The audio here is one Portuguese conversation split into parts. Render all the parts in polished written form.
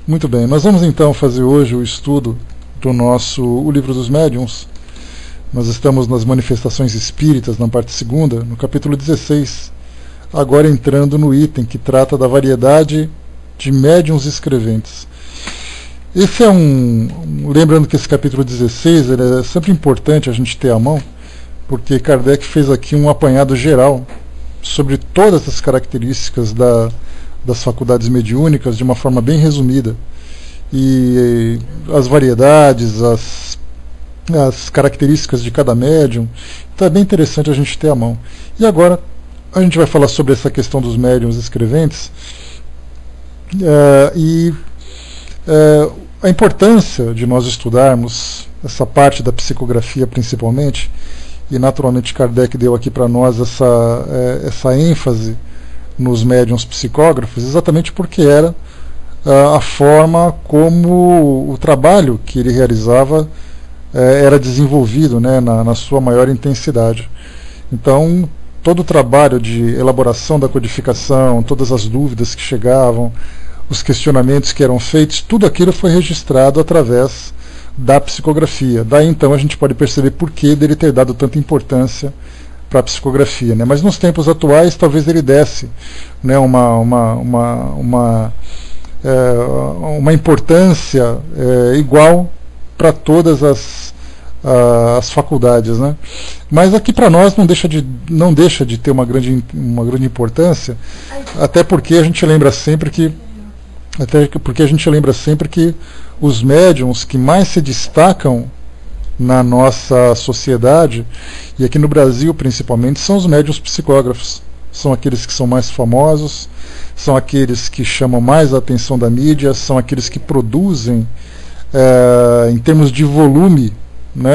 Muito bem, nós vamos então fazer hoje o estudo do O Livro dos Médiuns. Nós estamos nas Manifestações Espíritas, na parte 2ª, no capítulo 16, agora entrando no item que trata da variedade de médiuns escreventes. Esse é lembrando que esse capítulo 16 ele é sempre importante a gente ter à mão, porque Kardec fez aqui um apanhado geral sobre todas as características das faculdades mediúnicas de uma forma bem resumida. E as variedades, as características de cada médium. Então é bem interessante a gente ter à mão. E agora a gente vai falar sobre essa questão dos médiuns escreventes a importância de nós estudarmos essa parte da psicografia principalmente, e naturalmente Kardec deu aqui para nós essa ênfase nos médiuns psicógrafos, exatamente porque era a forma como o trabalho que ele realizava era desenvolvido, né, na sua maior intensidade. Então, todo o trabalho de elaboração da codificação, todas as dúvidas que chegavam, os questionamentos que eram feitos, tudo aquilo foi registrado através da psicografia. Daí então a gente pode perceber por que dele ter dado tanta importância para a psicografia, né? Mas nos tempos atuais talvez ele desse, né, uma importância igual para todas as faculdades, né? Mas aqui para nós não deixa de ter uma grande importância, até porque a gente lembra sempre que os médiuns que mais se destacam na nossa sociedade, e aqui no Brasil principalmente, são os médiuns psicógrafos. São aqueles que são mais famosos, são aqueles que chamam mais a atenção da mídia, são aqueles que produzem, em termos de volume, né,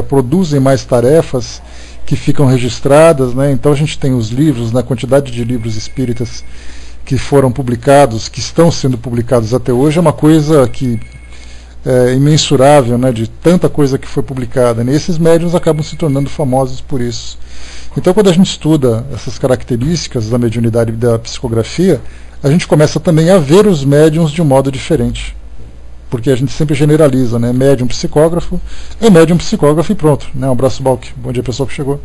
produzem mais tarefas que ficam registradas, né? Então a gente tem os livros, na quantidade de livros espíritas que foram publicados, que estão sendo publicados até hoje, é uma coisa que é imensurável, né, de tanta coisa que foi publicada, né? E esses médiuns acabam se tornando famosos por isso. Então, quando a gente estuda essas características da mediunidade e da psicografia, a gente começa também a ver os médiuns de um modo diferente, porque a gente sempre generaliza, né? Médium psicógrafo é médium psicógrafo e pronto, né? Um abraço, Balk, bom dia pessoal que chegou.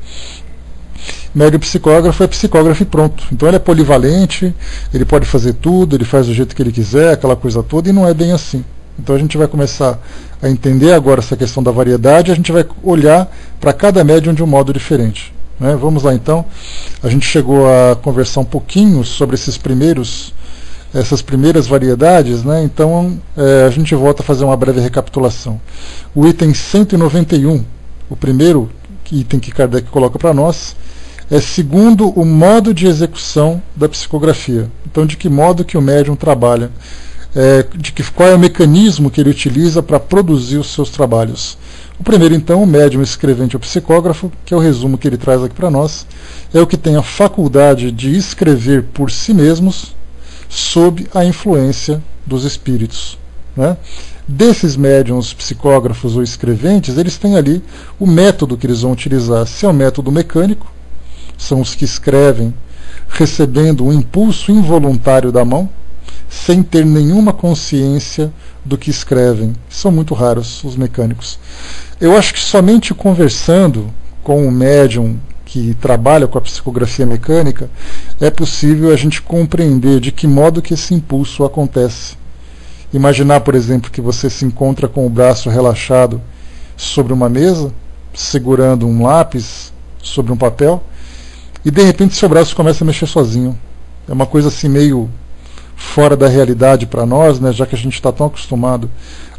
Médium psicógrafo é psicógrafo e pronto. Então ele é polivalente, ele pode fazer tudo, ele faz do jeito que ele quiser, aquela coisa toda, e não é bem assim. Então a gente vai começar a entender agora essa questão da variedade, a gente vai olhar para cada médium de um modo diferente, né? Vamos lá então. A gente chegou a conversar um pouquinho sobre essas primeiras variedades, né? Então a gente volta a fazer uma breve recapitulação. O item 191, o primeiro item que Kardec coloca para nós, é segundo o modo de execução da psicografia. Então, de que modo que o médium trabalha, qual é o mecanismo que ele utiliza para produzir os seus trabalhos. O primeiro, então, o médium escrevente ou psicógrafo, que é o resumo que ele traz aqui para nós, é o que tem a faculdade de escrever por si mesmos sob a influência dos espíritos, né? Desses médiuns psicógrafos ou escreventes, eles têm ali o método que eles vão utilizar. Se é o método mecânico, são os que escrevem recebendo um impulso involuntário da mão, sem ter nenhuma consciência do que escrevem. São muito raros os mecânicos. Eu acho que somente conversando com o médium que trabalha com a psicografia mecânica é possível a gente compreender de que modo que esse impulso acontece. Imaginar, por exemplo, que você se encontra com o braço relaxado sobre uma mesa, segurando um lápis sobre um papel, e de repente seu braço começa a mexer sozinho. É uma coisa assim meio fora da realidade para nós, né, já que a gente está tão acostumado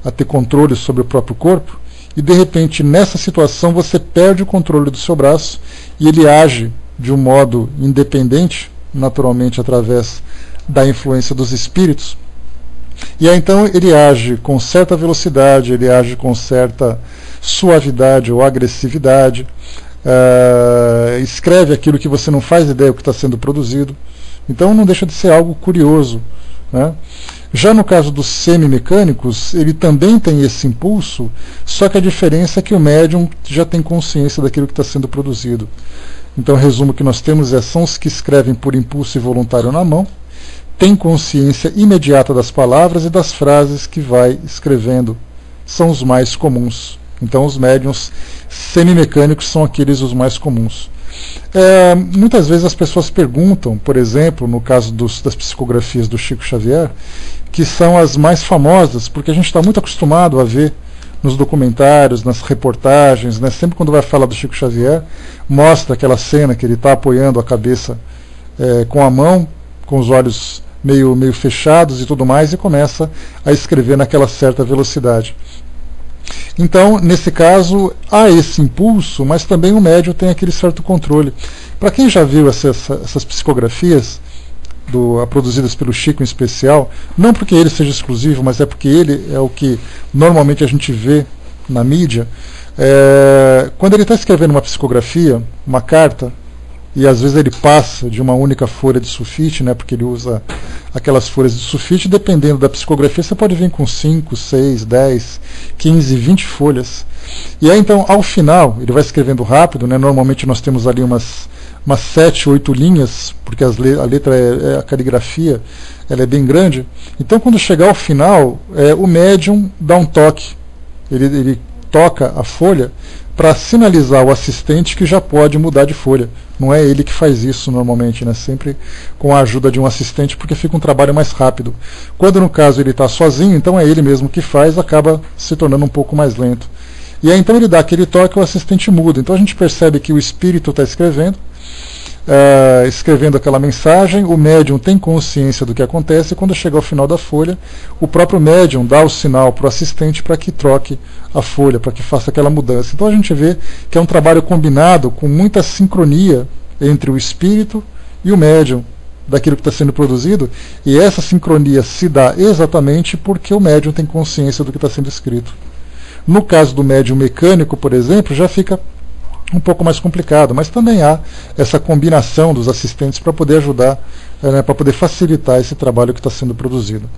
a ter controle sobre o próprio corpo, e de repente nessa situação você perde o controle do seu braço e ele age de um modo independente, naturalmente através da influência dos espíritos. E aí então ele age com certa velocidade, ele age com certa suavidade ou agressividade, escreve aquilo que você não faz ideia do que está sendo produzido. Então não deixa de ser algo curioso, né? Já no caso dos semimecânicos, ele também tem esse impulso, só que a diferença é que o médium já tem consciência daquilo que está sendo produzido. Então, o resumo que nós temos são os que escrevem por impulso involuntário na mão, tem consciência imediata das palavras e das frases que vai escrevendo. São os mais comuns. Então os médiuns semimecânicos são aqueles os mais comuns. Muitas vezes as pessoas perguntam, por exemplo, no caso das psicografias do Chico Xavier, que são as mais famosas, porque a gente está muito acostumado a ver nos documentários, nas reportagens, né, sempre quando vai falar do Chico Xavier, mostra aquela cena que ele está apoiando a cabeça com a mão, com os olhos meio fechados e tudo mais, e começa a escrever naquela certa velocidade. Então, nesse caso, há esse impulso, mas também o médium tem aquele certo controle. Para quem já viu essas psicografias, produzidas pelo Chico em especial, não porque ele seja exclusivo, mas é porque ele é o que normalmente a gente vê na mídia, quando ele está escrevendo uma psicografia, uma carta, e às vezes ele passa de uma única folha de sulfite, né, porque ele usa aquelas folhas de sulfite, dependendo da psicografia, você pode vir com 5, 6, 10, 15, 20 folhas. E aí então, ao final, ele vai escrevendo rápido, né, normalmente nós temos ali umas 7, 8 linhas, porque a letra a caligrafia ela é bem grande. Então quando chegar ao final, o médium dá um toque, ele toca a folha para sinalizar ao assistente que já pode mudar de folha. Não é ele que faz isso normalmente, né? Sempre com a ajuda de um assistente, porque fica um trabalho mais rápido. Quando no caso ele está sozinho, então é ele mesmo que faz, acaba se tornando um pouco mais lento. E aí então ele dá aquele toque e o assistente muda. Então a gente percebe que o espírito está escrevendo aquela mensagem, o médium tem consciência do que acontece, e quando chega ao final da folha, o próprio médium dá o sinal para o assistente para que troque a folha, para que faça aquela mudança. Então a gente vê que é um trabalho combinado com muita sincronia entre o espírito e o médium daquilo que está sendo produzido, e essa sincronia se dá exatamente porque o médium tem consciência do que está sendo escrito. No caso do médium mecânico, por exemplo, já fica um pouco mais complicado, mas também há essa combinação dos assistentes para poder ajudar, para poder facilitar esse trabalho que está sendo produzido.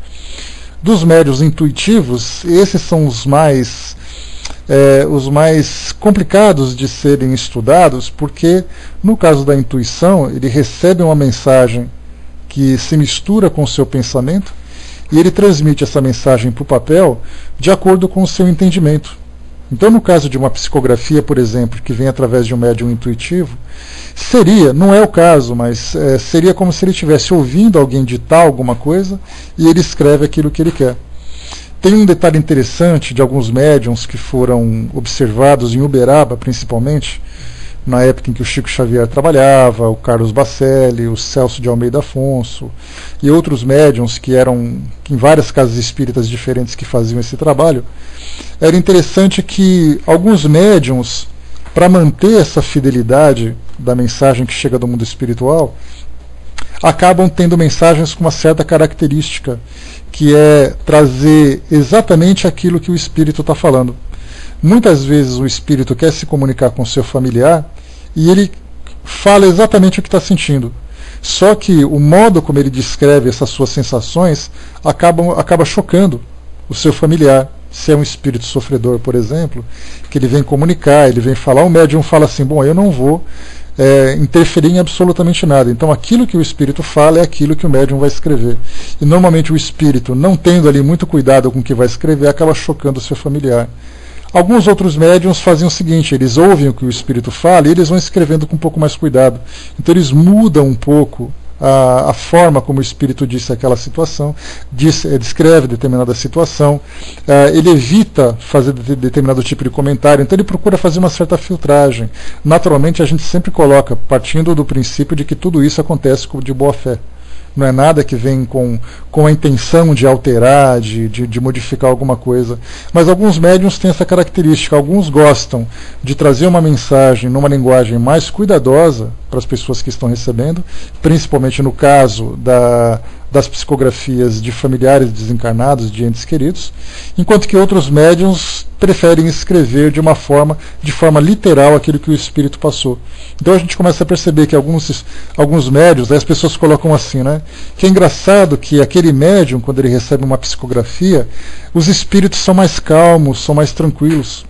Dos médiuns intuitivos, esses são os mais complicados de serem estudados, porque no caso da intuição, ele recebe uma mensagem que se mistura com o seu pensamento e ele transmite essa mensagem para o papel de acordo com o seu entendimento. Então, no caso de uma psicografia, por exemplo, que vem através de um médium intuitivo, não é o caso, mas seria como se ele estivesse ouvindo alguém ditar alguma coisa e ele escreve aquilo que ele quer. Tem um detalhe interessante de alguns médiums que foram observados em Uberaba, principalmente, na época em que o Chico Xavier trabalhava, o Carlos Bacelli, o Celso de Almeida Afonso e outros médiums que eram em várias casas espíritas diferentes que faziam esse trabalho. Era interessante que alguns médiums, para manter essa fidelidade da mensagem que chega do mundo espiritual, acabam tendo mensagens com uma certa característica, que é trazer exatamente aquilo que o espírito está falando. Muitas vezes o espírito quer se comunicar com o seu familiar e ele fala exatamente o que está sentindo. Só que o modo como ele descreve essas suas sensações acaba chocando o seu familiar. Se é um espírito sofredor, por exemplo, que ele vem comunicar, ele vem falar, o médium fala assim, bom, eu não vou interferir em absolutamente nada. Então aquilo que o espírito fala é aquilo que o médium vai escrever. E normalmente o espírito, não tendo ali muito cuidado com o que vai escrever, acaba chocando o seu familiar. Alguns outros médiums fazem o seguinte, eles ouvem o que o espírito fala e eles vão escrevendo com um pouco mais cuidado. Então eles mudam um pouco a forma como o espírito disse aquela situação, descreve determinada situação, ele evita fazer determinado tipo de comentário, então ele procura fazer uma certa filtragem. Naturalmente a gente sempre coloca, partindo do princípio de que tudo isso acontece de boa fé. Não é nada que vem com a intenção de alterar, de modificar alguma coisa. Mas alguns médiuns têm essa característica. Alguns gostam de trazer uma mensagem numa linguagem mais cuidadosa para as pessoas que estão recebendo, principalmente no caso das psicografias de familiares desencarnados, de entes queridos, enquanto que outros médiuns preferem escrever de forma literal aquilo que o espírito passou. Então a gente começa a perceber que alguns médiuns, as pessoas colocam assim, né? Que é engraçado que aquele médium, quando ele recebe uma psicografia, os espíritos são mais calmos, são mais tranquilos.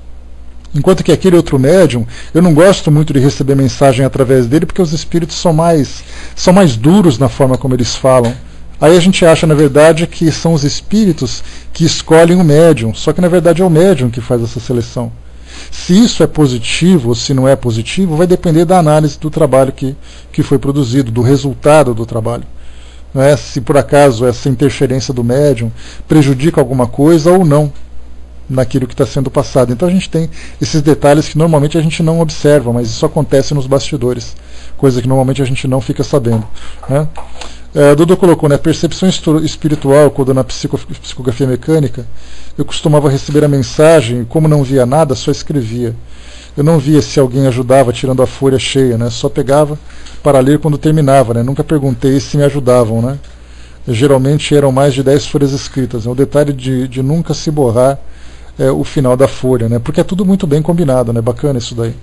Enquanto que aquele outro médium, eu não gosto muito de receber mensagem através dele, porque os espíritos são mais duros na forma como eles falam Aí a gente acha, na verdade, que são os espíritos que escolhem o médium, só que na verdade é o médium que faz essa seleção. Se isso é positivo ou se não é positivo, vai depender da análise do trabalho que foi produzido, do resultado do trabalho. Não é? Se por acaso essa interferência do médium prejudica alguma coisa ou não naquilo que está sendo passado. Então a gente tem esses detalhes que normalmente a gente não observa, mas isso acontece nos bastidores, coisa que normalmente a gente não fica sabendo. Né? Dudu colocou, né, percepção espiritual, quando na psicografia mecânica, eu costumava receber a mensagem, e como não via nada, só escrevia. Eu não via se alguém ajudava tirando a folha cheia, né, só pegava para ler quando terminava, né, nunca perguntei se me ajudavam. Né. Geralmente eram mais de 10 folhas escritas, né, o detalhe de nunca se borrar o final da folha, né, porque é tudo muito bem combinado, né, bacana isso daí.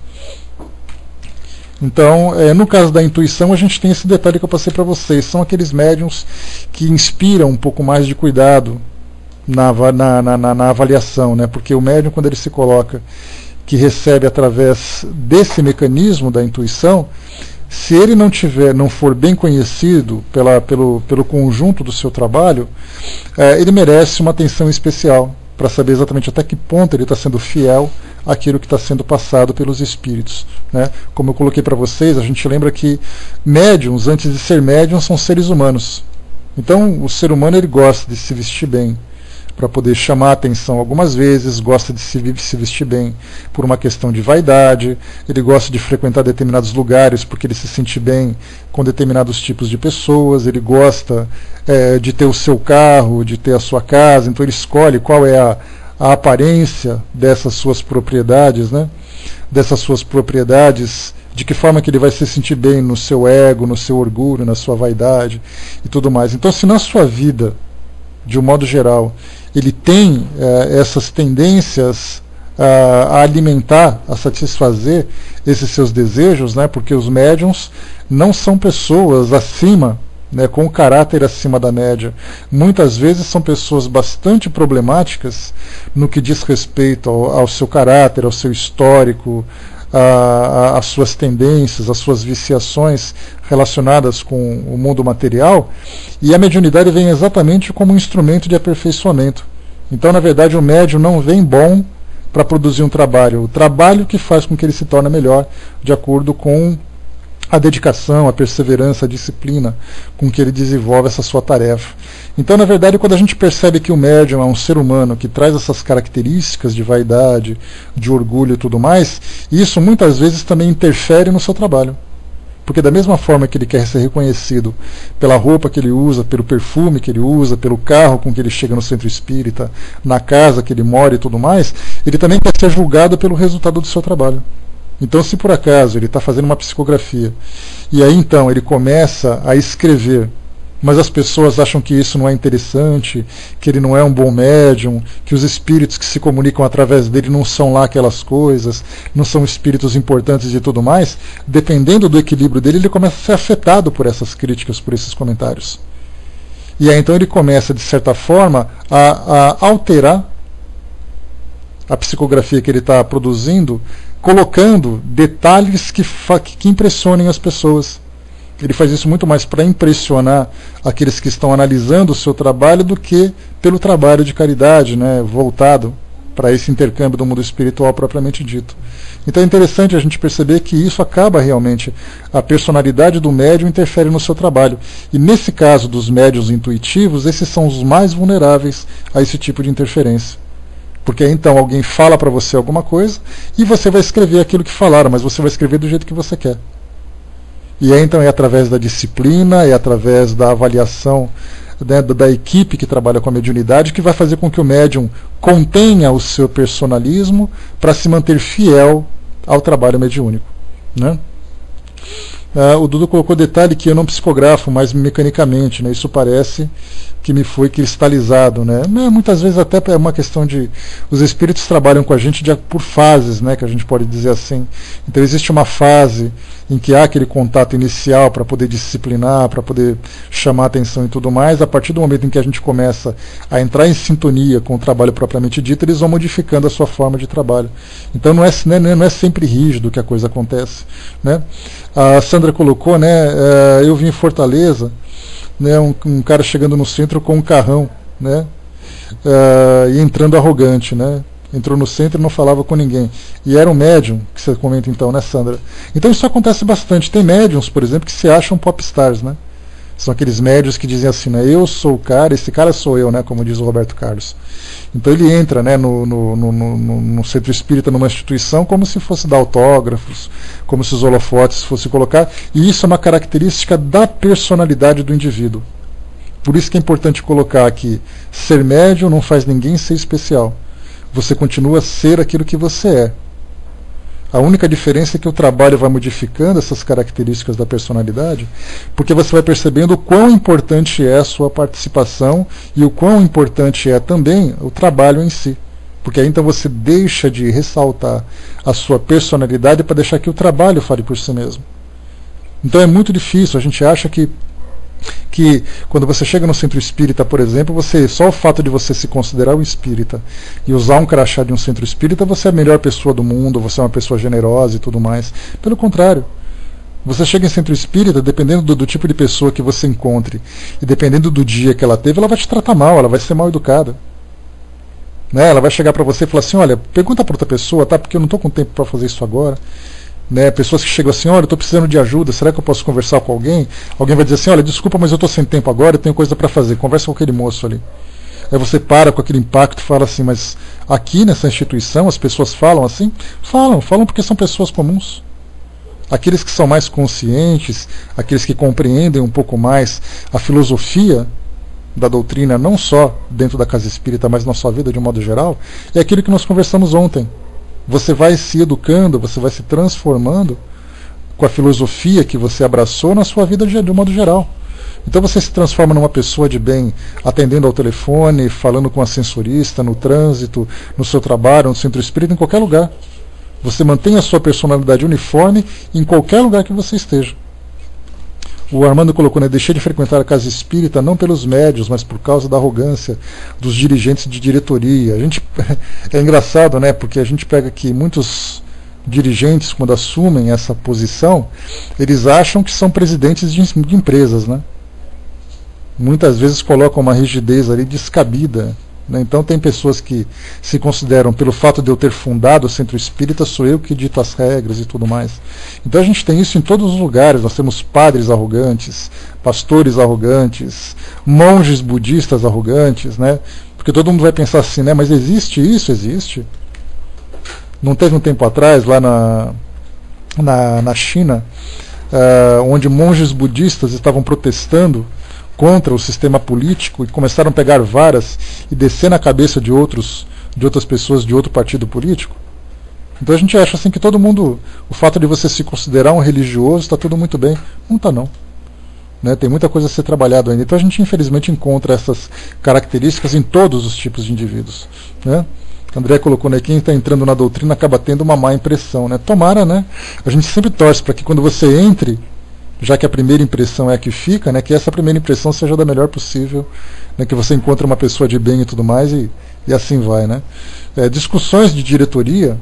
Então, no caso da intuição, a gente tem esse detalhe que eu passei para vocês. São aqueles médiums que inspiram um pouco mais de cuidado na avaliação, né? Porque o médium, quando ele se coloca, que recebe através desse mecanismo da intuição, se ele não for bem conhecido pelo conjunto do seu trabalho, ele merece uma atenção especial, para saber exatamente até que ponto ele está sendo fiel àquilo que está sendo passado pelos espíritos. Né? Como eu coloquei para vocês, a gente lembra que médiums, antes de ser médiums, são seres humanos. Então, o ser humano ele gosta de se vestir bem, para poder chamar a atenção algumas vezes, gosta de se vestir bem por uma questão de vaidade, ele gosta de frequentar determinados lugares porque ele se sente bem com determinados tipos de pessoas, ele gosta de ter o seu carro, de ter a sua casa, então ele escolhe qual é a aparência dessas suas propriedades, né? Dessas suas propriedades, de que forma que ele vai se sentir bem no seu ego, no seu orgulho, na sua vaidade e tudo mais. Então, se na sua vida, de um modo geral, ele tem essas tendências a alimentar, a satisfazer esses seus desejos, né, porque os médiums não são pessoas acima, né, com um caráter acima da média. Muitas vezes são pessoas bastante problemáticas no que diz respeito ao seu caráter, ao seu histórico, às suas tendências, às suas viciações relacionadas com o mundo material, e a mediunidade vem exatamente como um instrumento de aperfeiçoamento. Então, na verdade, o médium não vem bom para produzir um trabalho, o trabalho que faz com que ele se torne melhor, de acordo com a dedicação, a perseverança, a disciplina com que ele desenvolve essa sua tarefa. Então, na verdade, quando a gente percebe que o médium é um ser humano que traz essas características de vaidade, de orgulho e tudo mais, isso muitas vezes também interfere no seu trabalho. Porque da mesma forma que ele quer ser reconhecido pela roupa que ele usa, pelo perfume que ele usa, pelo carro com que ele chega no centro espírita, na casa que ele mora e tudo mais, ele também quer ser julgado pelo resultado do seu trabalho. Então, se por acaso ele está fazendo uma psicografia, e aí então ele começa a escrever, mas as pessoas acham que isso não é interessante, que ele não é um bom médium, que os espíritos que se comunicam através dele não são lá aquelas coisas, não são espíritos importantes e tudo mais, dependendo do equilíbrio dele, ele começa a ser afetado por essas críticas, por esses comentários. E aí então ele começa, de certa forma, a alterar a psicografia que ele está produzindo, colocando detalhes que impressionem as pessoas. Ele faz isso muito mais para impressionar aqueles que estão analisando o seu trabalho do que pelo trabalho de caridade, né, voltado para esse intercâmbio do mundo espiritual propriamente dito. Então é interessante a gente perceber que isso acaba realmente, a personalidade do médium interfere no seu trabalho. E nesse caso dos médiuns intuitivos, esses são os mais vulneráveis a esse tipo de interferência. Porque então alguém fala para você alguma coisa e você vai escrever aquilo que falaram, mas você vai escrever do jeito que você quer. E aí então é através da disciplina, é através da avaliação, né, da equipe que trabalha com a mediunidade, que vai fazer com que o médium contenha o seu personalismo para se manter fiel ao trabalho mediúnico. Né? O Dudu colocou detalhe que eu não psicografo, mas mecanicamente, né? Isso parece que me foi cristalizado, né? Muitas vezes até é uma questão de... Os espíritos trabalham com a gente por fases, né? Que a gente pode dizer assim. Então existe uma fase em que há aquele contato inicial para poder disciplinar, para poder chamar a atenção e tudo mais. A partir do momento em que a gente começa a entrar em sintonia com o trabalho propriamente dito, eles vão modificando a sua forma de trabalho. Então não é sempre rígido que a coisa acontece, né? A Sandra colocou, né? Eu vim em Fortaleza né, um cara chegando no centro com um carrão, né, e entrando arrogante, né, entrou no centro e não falava com ninguém. E era um médium, que você comenta então, né, Sandra? Então isso acontece bastante. Tem médiums, por exemplo, que se acham popstars, né? São aqueles médios que dizem assim, né, eu sou o cara, esse cara sou eu, né, como diz o Roberto Carlos. Então ele entra, né, no centro espírita, numa instituição, como se fosse dar autógrafos, como se os holofotes fossem colocar, e isso é uma característica da personalidade do indivíduo. Por isso que é importante colocar aqui, ser médium não faz ninguém ser especial. Você continua a ser aquilo que você é. A única diferença é que o trabalho vai modificando essas características da personalidade, porque você vai percebendo o quão importante é a sua participação e o quão importante é também o trabalho em si. Porque aí então você deixa de ressaltar a sua personalidade para deixar que o trabalho fale por si mesmo. Então é muito difícil, a gente acha que quando você chega no centro espírita, por exemplo, só o fato de você se considerar um espírita e usar um crachá de um centro espírita, você é a melhor pessoa do mundo, você é uma pessoa generosa e tudo mais. Pelo contrário, você chega em centro espírita, dependendo do tipo de pessoa que você encontre e dependendo do dia que ela teve, ela vai te tratar mal, ela vai ser mal educada. Né? Ela vai chegar para você e falar assim, olha, pergunta para outra pessoa, tá? Porque eu não estou com tempo para fazer isso agora. Né, pessoas que chegam assim, olha, eu estou precisando de ajuda, será que eu posso conversar com alguém? Alguém vai dizer assim, olha, desculpa, mas eu estou sem tempo agora, eu tenho coisa para fazer, conversa com aquele moço ali. Aí você para com aquele impacto e fala assim, mas aqui nessa instituição as pessoas falam assim? Falam porque são pessoas comuns. Aqueles que são mais conscientes, aqueles que compreendem um pouco mais a filosofia da doutrina, não só dentro da casa espírita, mas na sua vida de um modo geral, é aquilo que nós conversamos ontem. Você vai se educando, você vai se transformando com a filosofia que você abraçou na sua vida de um modo geral. Então você se transforma numa pessoa de bem, atendendo ao telefone, falando com a ascensorista, no trânsito, no seu trabalho, no centro espírita, em qualquer lugar. Você mantém a sua personalidade uniforme em qualquer lugar que você esteja. O Armando colocou, né, deixei de frequentar a casa espírita não pelos médios, mas por causa da arrogância dos dirigentes de diretoria. É engraçado, né, porque a gente pega que muitos dirigentes, quando assumem essa posição, eles acham que são presidentes de empresas, né? Muitas vezes colocam uma rigidez ali descabida. Então tem pessoas que se consideram, pelo fato de eu ter fundado o centro espírita, sou eu que dito as regras e tudo mais. Então a gente tem isso em todos os lugares. Nós temos padres arrogantes, pastores arrogantes, monges budistas arrogantes, né? Porque todo mundo vai pensar assim, né? Mas existe isso? Existe. Não teve um tempo atrás, lá na China, onde monges budistas estavam protestando contra o sistema político e começaram a pegar varas e descer na cabeça de outras pessoas de outro partido político. Então a gente acha assim que todo mundo, o fato de você se considerar um religioso, está tudo muito bem. Não está não. Né? Tem muita coisa a ser trabalhada ainda. Então a gente infelizmente encontra essas características em todos os tipos de indivíduos. Né? André colocou, né, quem está entrando na doutrina acaba tendo uma má impressão. Né? Tomara, né? A gente sempre torce para que quando você entre, já que a primeira impressão é a que fica, né, que essa primeira impressão seja da melhor possível, né, que você encontre uma pessoa de bem e tudo mais, e assim vai. Né. Discussões de diretoria,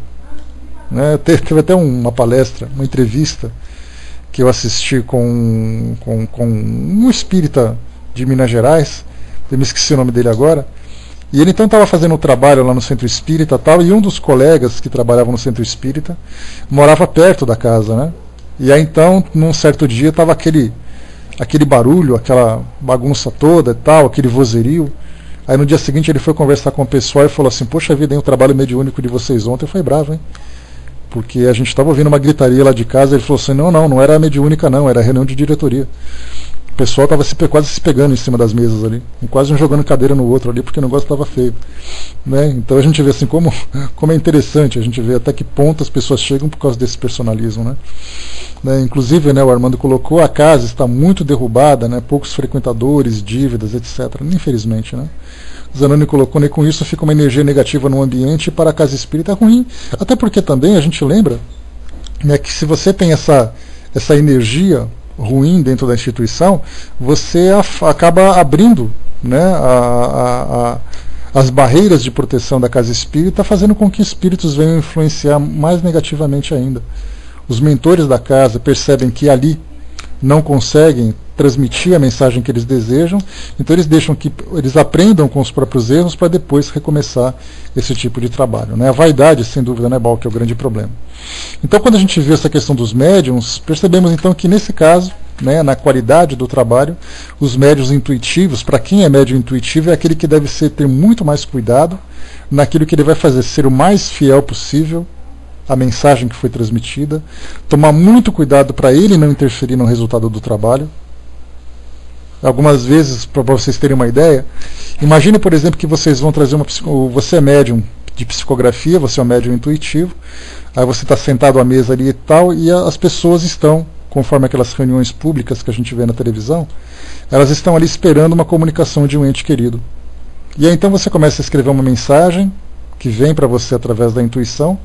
né, teve até uma palestra, uma entrevista que eu assisti com um espírita de Minas Gerais, eu me esqueci o nome dele agora, e ele então estava fazendo um trabalho lá no centro espírita tal, e um dos colegas que trabalhavam no centro espírita morava perto da casa, né? E aí então, num certo dia, estava aquele barulho, aquela bagunça toda e tal, aquele vozerio. Aí no dia seguinte ele foi conversar com o pessoal e falou assim, poxa vida, hein, o trabalho mediúnico de vocês ontem foi bravo, hein? Porque a gente estava ouvindo uma gritaria lá de casa, ele falou assim, não era a mediúnica não, era a reunião de diretoria. O pessoal estava quase se pegando em cima das mesas ali, quase um jogando cadeira no outro ali, porque o negócio estava feio. Né? Então a gente vê assim como é interessante, a gente vê até que ponto as pessoas chegam por causa desse personalismo. Né? Inclusive, né, o Armando colocou, a casa está muito derrubada, né, poucos frequentadores, dívidas, etc. Infelizmente. Né? O Zanoni colocou, né, com isso fica uma energia negativa no ambiente, e para a casa espírita é ruim. Até porque também a gente lembra, né, que se você tem essa energia ruim dentro da instituição, você acaba abrindo, né, as barreiras de proteção da casa espírita, fazendo com que espíritos venham influenciar mais negativamente ainda. Os mentores da casa percebem que ali não conseguem transmitir a mensagem que eles desejam, então eles deixam que eles aprendam com os próprios erros para depois recomeçar esse tipo de trabalho, né? A vaidade, sem dúvida, né, Bal, que é o grande problema. Então, quando a gente vê essa questão dos médiums, percebemos então que nesse caso, né, na qualidade do trabalho, os médiuns intuitivos, para quem é médium intuitivo, é aquele que deve ter muito mais cuidado naquilo que ele vai fazer, ser o mais fiel possível à mensagem que foi transmitida, tomar muito cuidado para ele não interferir no resultado do trabalho. Algumas vezes, para vocês terem uma ideia, imagine, por exemplo, que vocês vão trazer você é médium de psicografia, você é um médium intuitivo, aí você está sentado à mesa ali e tal, e as pessoas estão, conforme aquelas reuniões públicas que a gente vê na televisão, elas estão ali esperando uma comunicação de um ente querido. E aí então você começa a escrever uma mensagem que vem para você através da intuição,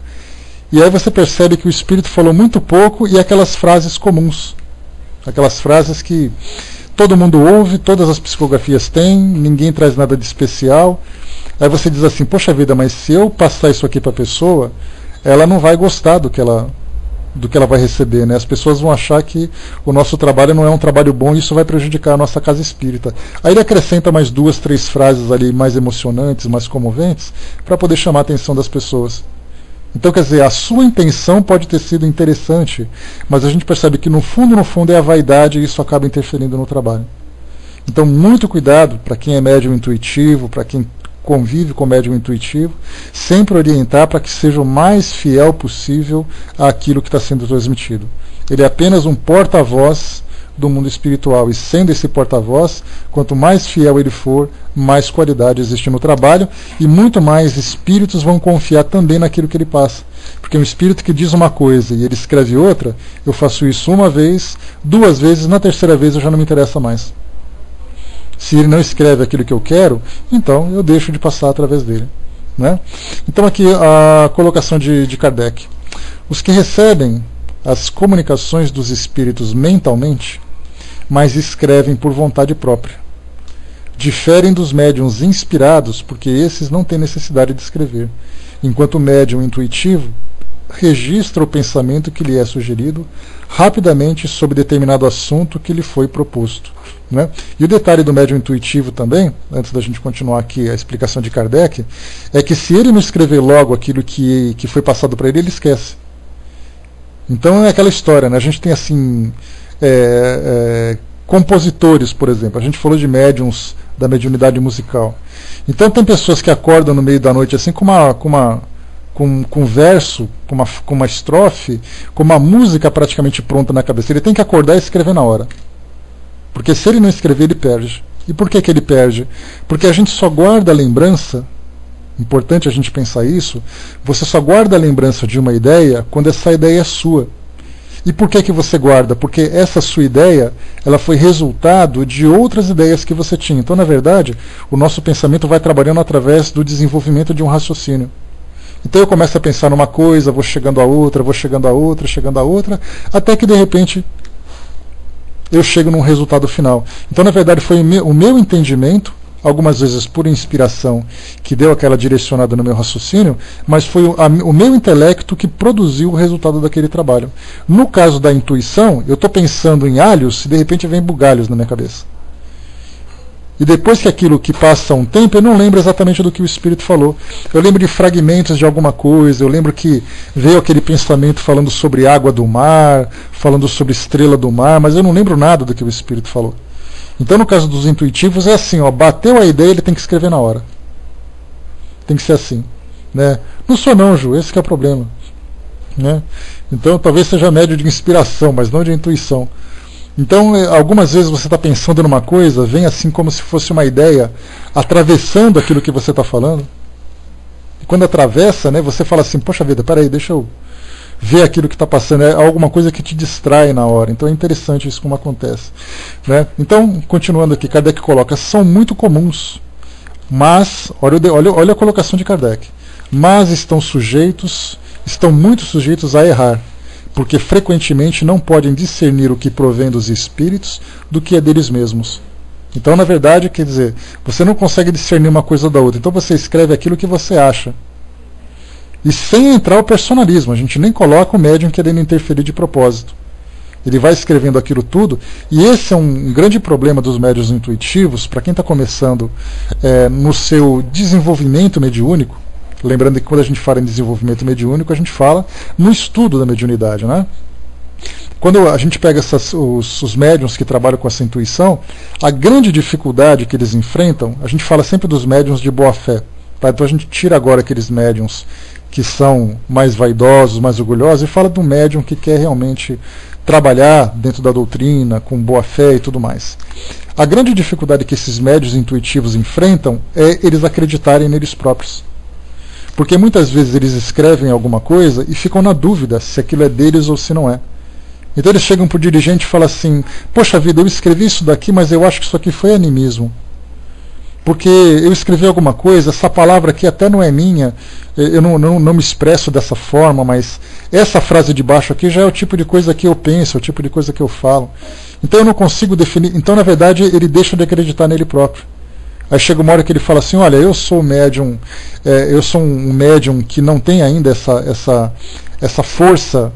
e aí você percebe que o espírito falou muito pouco e aquelas frases comuns, aquelas frases que todo mundo ouve, todas as psicografias têm, ninguém traz nada de especial. Aí você diz assim, poxa vida, mas se eu passar isso aqui para a pessoa, ela não vai gostar do que ela vai receber, né? As pessoas vão achar que o nosso trabalho não é um trabalho bom e isso vai prejudicar a nossa casa espírita. Aí ele acrescenta mais 2, 3 frases ali mais emocionantes, mais comoventes, para poder chamar a atenção das pessoas. Então, quer dizer, a sua intenção pode ter sido interessante, mas a gente percebe que no fundo é a vaidade e isso acaba interferindo no trabalho. Então, muito cuidado para quem é médium intuitivo, para quem convive com médium intuitivo, sempre orientar para que seja o mais fiel possível àquilo que está sendo transmitido. Ele é apenas um porta-voz do mundo espiritual, e sendo esse porta-voz, quanto mais fiel ele for, mais qualidade existe no trabalho, e muito mais espíritos vão confiar também naquilo que ele passa. Porque um espírito que diz uma coisa e ele escreve outra, eu faço isso uma vez, 2 vezes, na terceira vez eu já não me interessa mais. Se ele não escreve aquilo que eu quero, então eu deixo de passar através dele, né? Então aqui a colocação de Kardec. Os que recebem as comunicações dos espíritos mentalmente, mas escrevem por vontade própria, diferem dos médiuns inspirados, porque esses não têm necessidade de escrever, enquanto o médium intuitivo registra o pensamento que lhe é sugerido rapidamente sobre determinado assunto que lhe foi proposto, né? E o detalhe do médium intuitivo também, antes da gente continuar aqui a explicação de Kardec, é que se ele não escrever logo aquilo que foi passado para ele esquece. Então é aquela história, né? A gente tem assim compositores, por exemplo. A gente falou de médiums da mediunidade musical. Então tem pessoas que acordam no meio da noite assim com um verso, com uma estrofe, com uma música praticamente pronta na cabeça. Ele tem que acordar e escrever na hora. Porque se ele não escrever, ele perde. E por que ele perde? Porque a gente só guarda a lembrança, importante a gente pensar isso, você só guarda a lembrança de uma ideia quando essa ideia é sua. E por que você guarda? Porque essa sua ideia, ela foi resultado de outras ideias que você tinha. Então, na verdade, o nosso pensamento vai trabalhando através do desenvolvimento de um raciocínio. Então eu começo a pensar numa coisa, vou chegando a outra, chegando a outra, até que de repente eu chego num resultado final. Então, na verdade, foi o meu entendimento, algumas vezes por inspiração, que deu aquela direcionada no meu raciocínio, mas foi o meu intelecto que produziu o resultado daquele trabalho. No caso da intuição, eu estou pensando em alhos e de repente vem bugalhos na minha cabeça. E depois que aquilo que passa um tempo, eu não lembro exatamente do que o Espírito falou. Eu lembro de fragmentos de alguma coisa, eu lembro que veio aquele pensamento falando sobre água do mar, falando sobre estrela do mar, mas eu não lembro nada do que o Espírito falou. Então, no caso dos intuitivos, é assim, ó, bateu a ideia, ele tem que escrever na hora. Tem que ser assim, né? Não sou não, Ju, esse que é o problema, né? Então, talvez seja médio de inspiração, mas não de intuição. Então, algumas vezes você está pensando numa coisa, vem assim como se fosse uma ideia atravessando aquilo que você está falando. E quando atravessa, né, você fala assim, poxa vida, peraí, deixa eu ver aquilo que está passando. É alguma coisa que te distrai na hora. Então é interessante isso como acontece, né? Então, continuando aqui, Kardec coloca, são muito comuns, mas, olha a colocação de Kardec, mas estão muito sujeitos a errar, porque frequentemente não podem discernir o que provém dos espíritos do que é deles mesmos. Então, na verdade, quer dizer, você não consegue discernir uma coisa da outra. Então você escreve aquilo que você acha. E sem entrar o personalismo, a gente nem coloca o médium querendo interferir de propósito. Ele vai escrevendo aquilo tudo, e esse é um grande problema dos médiuns intuitivos, para quem está começando no seu desenvolvimento mediúnico. Lembrando que quando a gente fala em desenvolvimento mediúnico, a gente fala no estudo da mediunidade, né? Quando a gente pega os médiuns que trabalham com essa intuição, a grande dificuldade que eles enfrentam, a gente fala sempre dos médiuns de boa fé. Tá? Então a gente tira agora aqueles médiuns que são mais vaidosos, mais orgulhosos, e fala do médium que quer realmente trabalhar dentro da doutrina, com boa fé e tudo mais. A grande dificuldade que esses médiuns intuitivos enfrentam é eles acreditarem neles próprios. Porque muitas vezes eles escrevem alguma coisa e ficam na dúvida se aquilo é deles ou se não é. Então eles chegam para o dirigente e falam assim: poxa vida, eu escrevi isso daqui, mas eu acho que isso aqui foi animismo. Porque eu escrevi alguma coisa, essa palavra aqui até não é minha, eu não me expresso dessa forma, mas essa frase de baixo aqui já é o tipo de coisa que eu penso, é o tipo de coisa que eu falo. Então eu não consigo definir. Então, na verdade, ele deixa de acreditar nele próprio. Aí chega uma hora que ele fala assim: olha, eu sou médium, eu sou um médium que não tem ainda essa força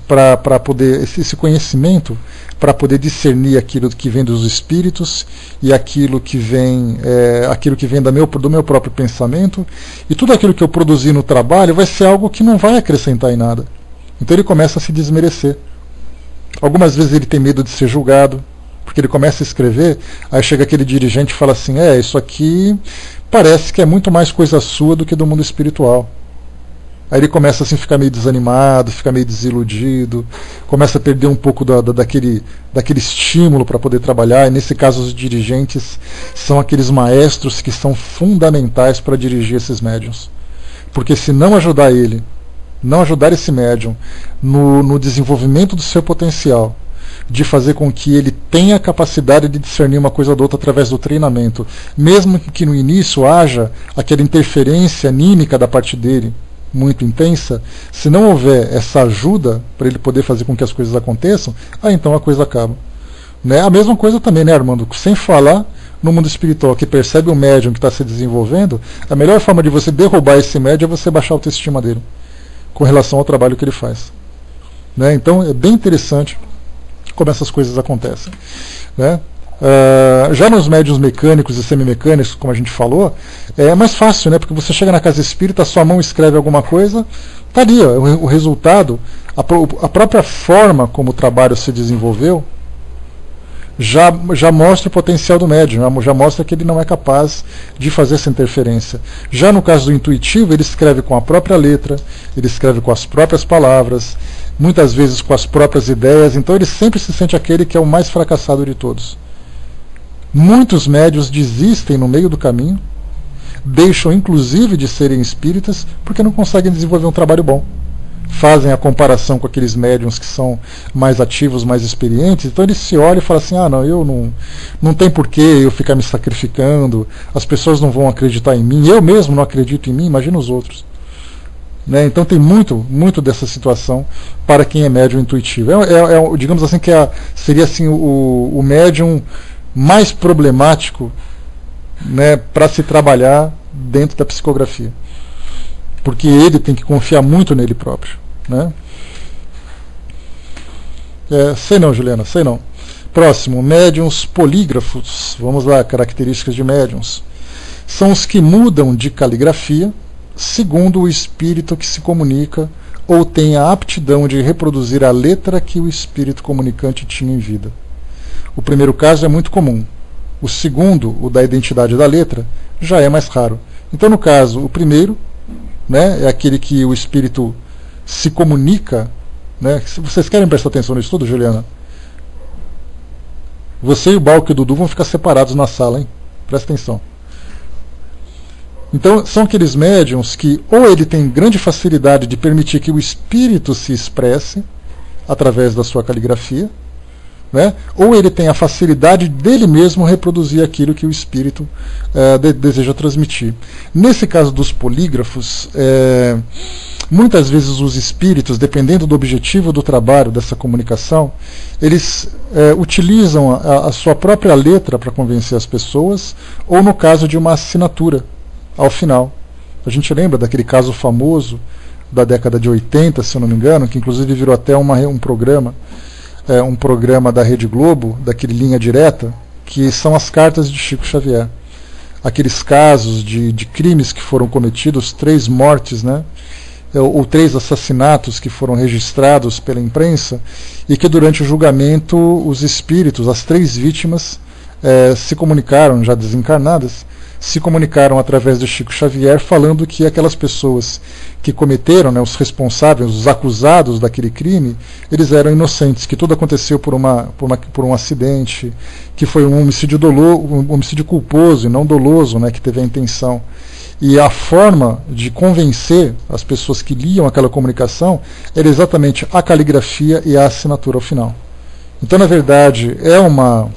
para poder, esse conhecimento para poder discernir aquilo que vem dos espíritos e aquilo que vem do meu próprio pensamento, e tudo aquilo que eu produzi no trabalho vai ser algo que não vai acrescentar em nada. Então ele começa a se desmerecer. Algumas vezes ele tem medo de ser julgado, porque ele começa a escrever, aí chega aquele dirigente e fala assim: isso aqui parece que é muito mais coisa sua do que do mundo espiritual. Aí ele começa assim a ficar meio desanimado, fica meio desiludido, começa a perder um pouco daquele estímulo para poder trabalhar. E nesse caso os dirigentes são aqueles maestros que são fundamentais para dirigir esses médiuns. Porque se não ajudar ele, não ajudar esse médium no desenvolvimento do seu potencial, de fazer com que ele tenha a capacidade de discernir uma coisa da outra através do treinamento, mesmo que no início haja aquela interferência anímica da parte dele, muito intensa, se não houver essa ajuda para ele poder fazer com que as coisas aconteçam, então a coisa acaba. Né? A mesma coisa também, né, Armando? Sem falar no mundo espiritual, que percebe o médium que está se desenvolvendo, a melhor forma de você derrubar esse médium é você baixar a autoestima dele, com relação ao trabalho que ele faz. Né? Então é bem interessante como essas coisas acontecem. Né? Já nos médiuns mecânicos e semimecânicos, como a gente falou, é mais fácil, né? Porque você chega na casa espírita, a sua mão escreve alguma coisa, está ali, ó, o resultado, a própria forma como o trabalho se desenvolveu, já mostra o potencial do médium, já mostra que ele não é capaz de fazer essa interferência. Já no caso do intuitivo, ele escreve com a própria letra, ele escreve com as próprias palavras, muitas vezes com as próprias ideias, então ele sempre se sente aquele que é o mais fracassado de todos. Muitos médiuns desistem no meio do caminho, deixam inclusive de serem espíritas, porque não conseguem desenvolver um trabalho bom. Fazem a comparação com aqueles médiuns que são mais ativos, mais experientes, então eles se olham e falam assim: não tem porquê eu ficar me sacrificando, as pessoas não vão acreditar em mim, eu mesmo não acredito em mim, imagina os outros. Né? Então tem muito dessa situação para quem é médium intuitivo. Digamos assim que seria assim, o médium mais problemático, né, para se trabalhar dentro da psicografia, porque ele tem que confiar muito nele próprio. Né? Sei não, Juliana, sei não. Próximo, médiuns polígrafos. Vamos lá, características de médiuns. São os que mudam de caligrafia segundo o espírito que se comunica ou tem a aptidão de reproduzir a letra que o espírito comunicante tinha em vida. O primeiro caso é muito comum. O segundo, o da identidade da letra, já é mais raro. Então, no caso, o primeiro, né, é aquele que o espírito se comunica. Né? Vocês querem prestar atenção no estudo, Juliana? Você e o Balco e o Dudu vão ficar separados na sala, hein? Presta atenção. Então, são aqueles médiums que ou ele tem grande facilidade de permitir que o espírito se expresse através da sua caligrafia, né? Ou ele tem a facilidade dele mesmo reproduzir aquilo que o espírito deseja transmitir. Nesse caso dos polígrafos, muitas vezes os espíritos, dependendo do objetivo do trabalho, dessa comunicação, eles utilizam a sua própria letra para convencer as pessoas, ou no caso de uma assinatura ao final. A gente lembra daquele caso famoso da década de 80, se eu não me engano, que inclusive virou até um programa, um programa da Rede Globo, daquele Linha Direta, que são as cartas de Chico Xavier. Aqueles casos de crimes que foram cometidos, 3 mortes, né? Ou 3 assassinatos que foram registrados pela imprensa, e que durante o julgamento os espíritos, as 3 vítimas, se comunicaram, já desencarnadas, se comunicaram através de Chico Xavier, falando que aquelas pessoas que cometeram, né, os responsáveis, os acusados daquele crime, eles eram inocentes, que tudo aconteceu por um acidente, que foi um homicídio culposo e não doloso, né, que teve a intenção. E a forma de convencer as pessoas que liam aquela comunicação era exatamente a caligrafia e a assinatura ao final. Então, na verdade, é uma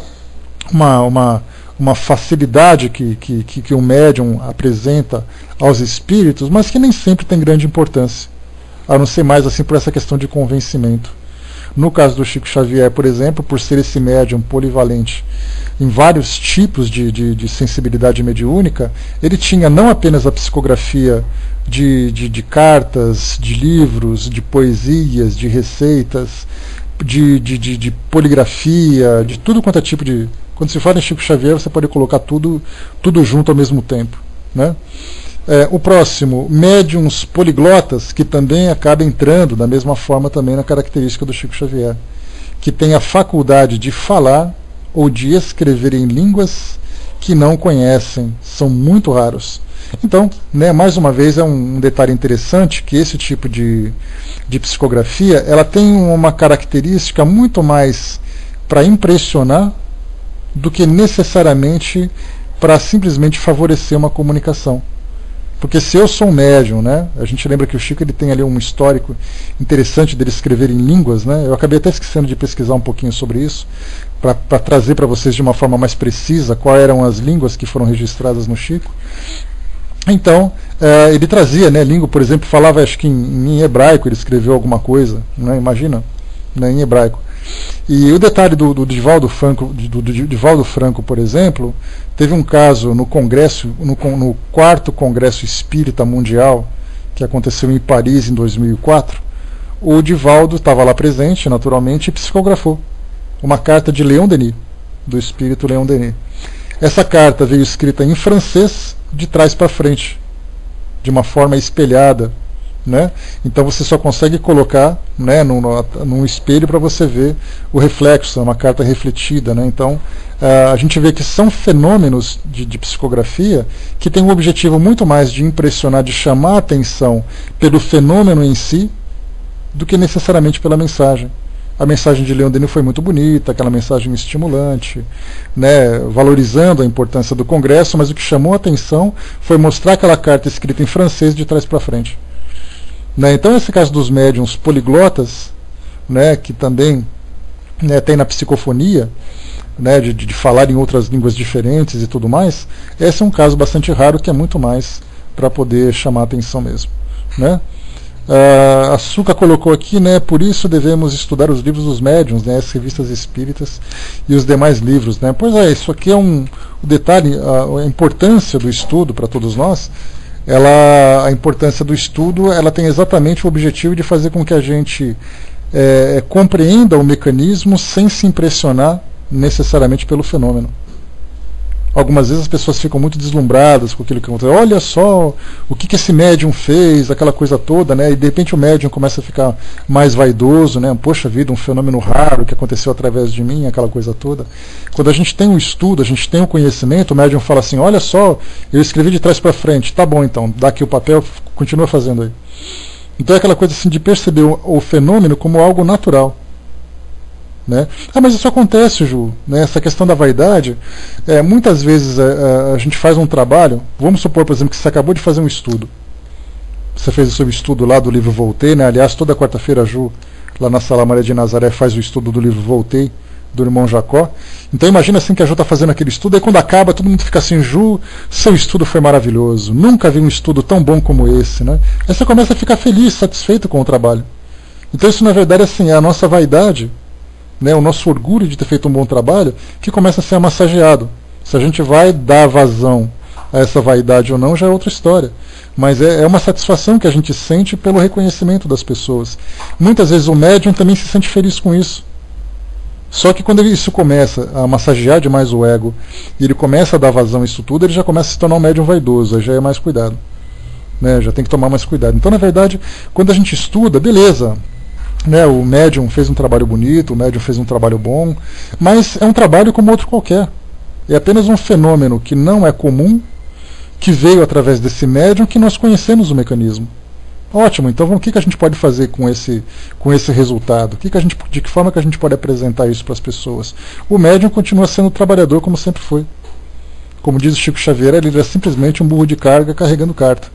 facilidade que o médium apresenta aos espíritos, mas que nem sempre tem grande importância, a não ser mais assim por essa questão de convencimento. No caso do Chico Xavier, por exemplo, por ser esse médium polivalente em vários tipos de sensibilidade mediúnica, ele tinha não apenas a psicografia de cartas, de livros, de poesias, de receitas, de poligrafia, de tudo quanto é tipo de... Quando se fala em Chico Xavier, você pode colocar tudo junto ao mesmo tempo, né? O próximo, médiums poliglotas, que também acaba entrando da mesma forma também na característica do Chico Xavier, que tem a faculdade de falar ou de escrever em línguas que não conhecem, são muito raros. Então, né, mais uma vez, é um detalhe interessante que esse tipo de psicografia, ela tem uma característica muito mais para impressionar do que necessariamente para simplesmente favorecer uma comunicação. Porque se eu sou um médium, né, a gente lembra que o Chico ele tem ali um histórico interessante dele escrever em línguas, né, eu acabei até esquecendo de pesquisar um pouquinho sobre isso, para trazer para vocês de uma forma mais precisa quais eram as línguas que foram registradas no Chico. Então, ele trazia, né, língua, por exemplo, falava acho que em hebraico, ele escreveu alguma coisa, né, imagina, né, em hebraico. E o detalhe do Divaldo Franco, por exemplo, teve um caso no congresso, no 4º Congresso Espírita Mundial, que aconteceu em Paris em 2004. O Divaldo estava lá presente, naturalmente, e psicografou uma carta de Leon Denis, do espírito Leon Denis. Essa carta veio escrita em francês, de trás para frente, de uma forma espelhada, né? Então você só consegue colocar, né, num espelho para você ver o reflexo, é uma carta refletida, né? Então a gente vê que são fenômenos de psicografia que têm um objetivo muito mais de impressionar, de chamar a atenção pelo fenômeno em si, do que necessariamente pela mensagem. A mensagem de Leon Denis foi muito bonita, aquela mensagem estimulante, né, valorizando a importância do Congresso, mas o que chamou a atenção foi mostrar aquela carta escrita em francês de trás para frente. Né, então esse caso dos médiuns poliglotas, né, que também, né, tem na psicofonia, né, de falar em outras línguas diferentes e tudo mais, esse é um caso bastante raro que é muito mais para poder chamar a atenção mesmo, né? A Suca colocou aqui, né, por isso devemos estudar os livros dos médiuns, né, as revistas espíritas e os demais livros, né? Pois é, isso aqui é um detalhe, a importância do estudo para todos nós. A importância do estudo, ela tem exatamente o objetivo de fazer com que a gente compreenda o mecanismo sem se impressionar necessariamente pelo fenômeno. Algumas vezes as pessoas ficam muito deslumbradas com aquilo que aconteceu. Olha só o que esse médium fez, aquela coisa toda, né? E de repente o médium começa a ficar mais vaidoso, né? Poxa vida, um fenômeno raro que aconteceu através de mim, aquela coisa toda. Quando a gente tem um estudo, a gente tem um conhecimento, o médium fala assim, olha só, eu escrevi de trás para frente, tá bom então, dá aqui o papel, continua fazendo aí. Então é aquela coisa assim de perceber o fenômeno como algo natural. Né? Mas isso acontece, Ju, né? Essa questão da vaidade, muitas vezes a gente faz um trabalho, vamos supor, por exemplo, que você acabou de fazer um estudo, você fez o seu estudo lá do livro Voltei, né? Aliás, toda quarta-feira a Ju, lá na Sala Maria de Nazaré, faz o estudo do livro Voltei, do irmão Jacó. Então imagina assim que a Ju está fazendo aquele estudo, e quando acaba todo mundo fica assim, Ju, seu estudo foi maravilhoso, nunca vi um estudo tão bom como esse, né? Aí você começa a ficar feliz, satisfeito com o trabalho. Então isso na verdade assim, é a nossa vaidade, né, o nosso orgulho de ter feito um bom trabalho, que começa a ser amassageado. Se a gente vai dar vazão a essa vaidade ou não, já é outra história. Mas é uma satisfação que a gente sente pelo reconhecimento das pessoas. Muitas vezes o médium também se sente feliz com isso. Só que quando isso começa a massagear demais o ego e ele começa a dar vazão a isso tudo, ele já começa a se tornar um médium vaidoso, aí já é mais cuidado, né? Já tem que tomar mais cuidado. Então, na verdade, quando a gente estuda, beleza, né? O médium fez um trabalho bonito, o médium fez um trabalho bom, mas é um trabalho como outro qualquer. É apenas um fenômeno que não é comum, que veio através desse médium, que nós conhecemos o mecanismo. Ótimo, então o que a gente pode fazer com esse resultado? De que forma que a gente pode apresentar isso para as pessoas? O médium continua sendo trabalhador como sempre foi. Como diz o Chico Xavier, ele é simplesmente um burro de carga carregando carta.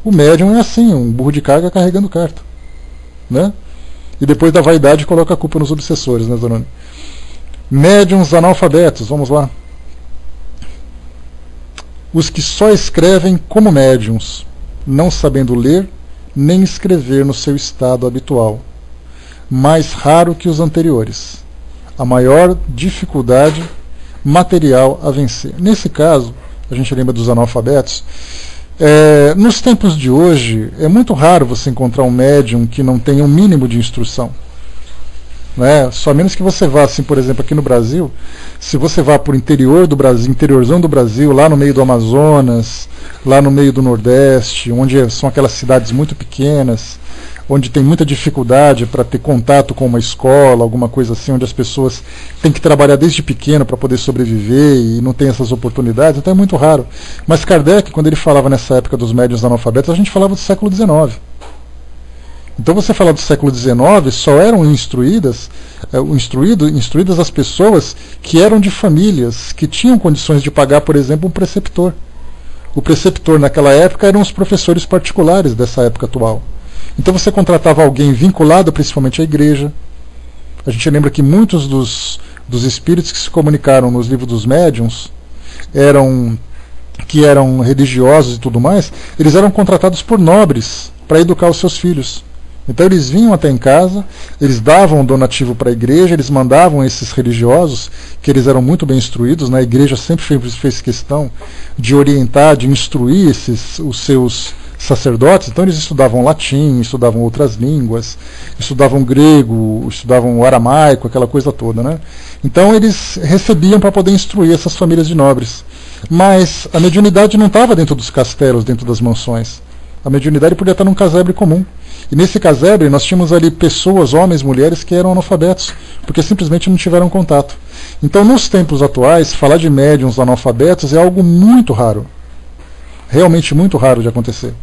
O médium é assim, um burro de carga carregando carta, né? E depois da vaidade coloca a culpa nos obsessores, né, Zanoni? Médiuns analfabetos, vamos lá. Os que só escrevem como médiuns, não sabendo ler nem escrever no seu estado habitual, mais raro que os anteriores, a maior dificuldade material a vencer. Nesse caso, a gente lembra dos analfabetos, nos tempos de hoje é muito raro você encontrar um médium que não tenha um mínimo de instrução, né? Só menos que você vá, assim, por exemplo, aqui no Brasil, se você vá para o interior do Brasil, interiorzão do Brasil, lá no meio do Amazonas, lá no meio do Nordeste, onde são aquelas cidades muito pequenas, onde tem muita dificuldade para ter contato com uma escola, alguma coisa assim, onde as pessoas têm que trabalhar desde pequeno para poder sobreviver e não tem essas oportunidades, então é muito raro. Mas Kardec, quando ele falava nessa época dos médiuns analfabetos, a gente falava do século XIX. Então você falar do século XIX, só eram instruídas as pessoas que eram de famílias, que tinham condições de pagar, por exemplo, um preceptor. O preceptor naquela época eram os professores particulares dessa época atual. Então você contratava alguém vinculado principalmente à igreja. A gente lembra que muitos dos espíritos que se comunicaram nos livros dos médiuns, que eram religiosos e tudo mais, eles eram contratados por nobres para educar os seus filhos. Então eles vinham até em casa, eles davam um donativo para a igreja, eles mandavam esses religiosos, que eles eram muito bem instruídos, né? A igreja sempre fez questão de orientar, de instruir os seus sacerdotes. Então eles estudavam latim, estudavam outras línguas, estudavam grego, estudavam aramaico, aquela coisa toda, né? Então eles recebiam para poder instruir essas famílias de nobres. Mas a mediunidade não estava dentro dos castelos, dentro das mansões. A mediunidade podia estar num casebre comum. E nesse casebre nós tínhamos ali pessoas, homens, mulheres, que eram analfabetos, porque simplesmente não tiveram contato. Então, nos tempos atuais, falar de médiuns analfabetos é algo muito raro. Realmente muito raro de acontecer,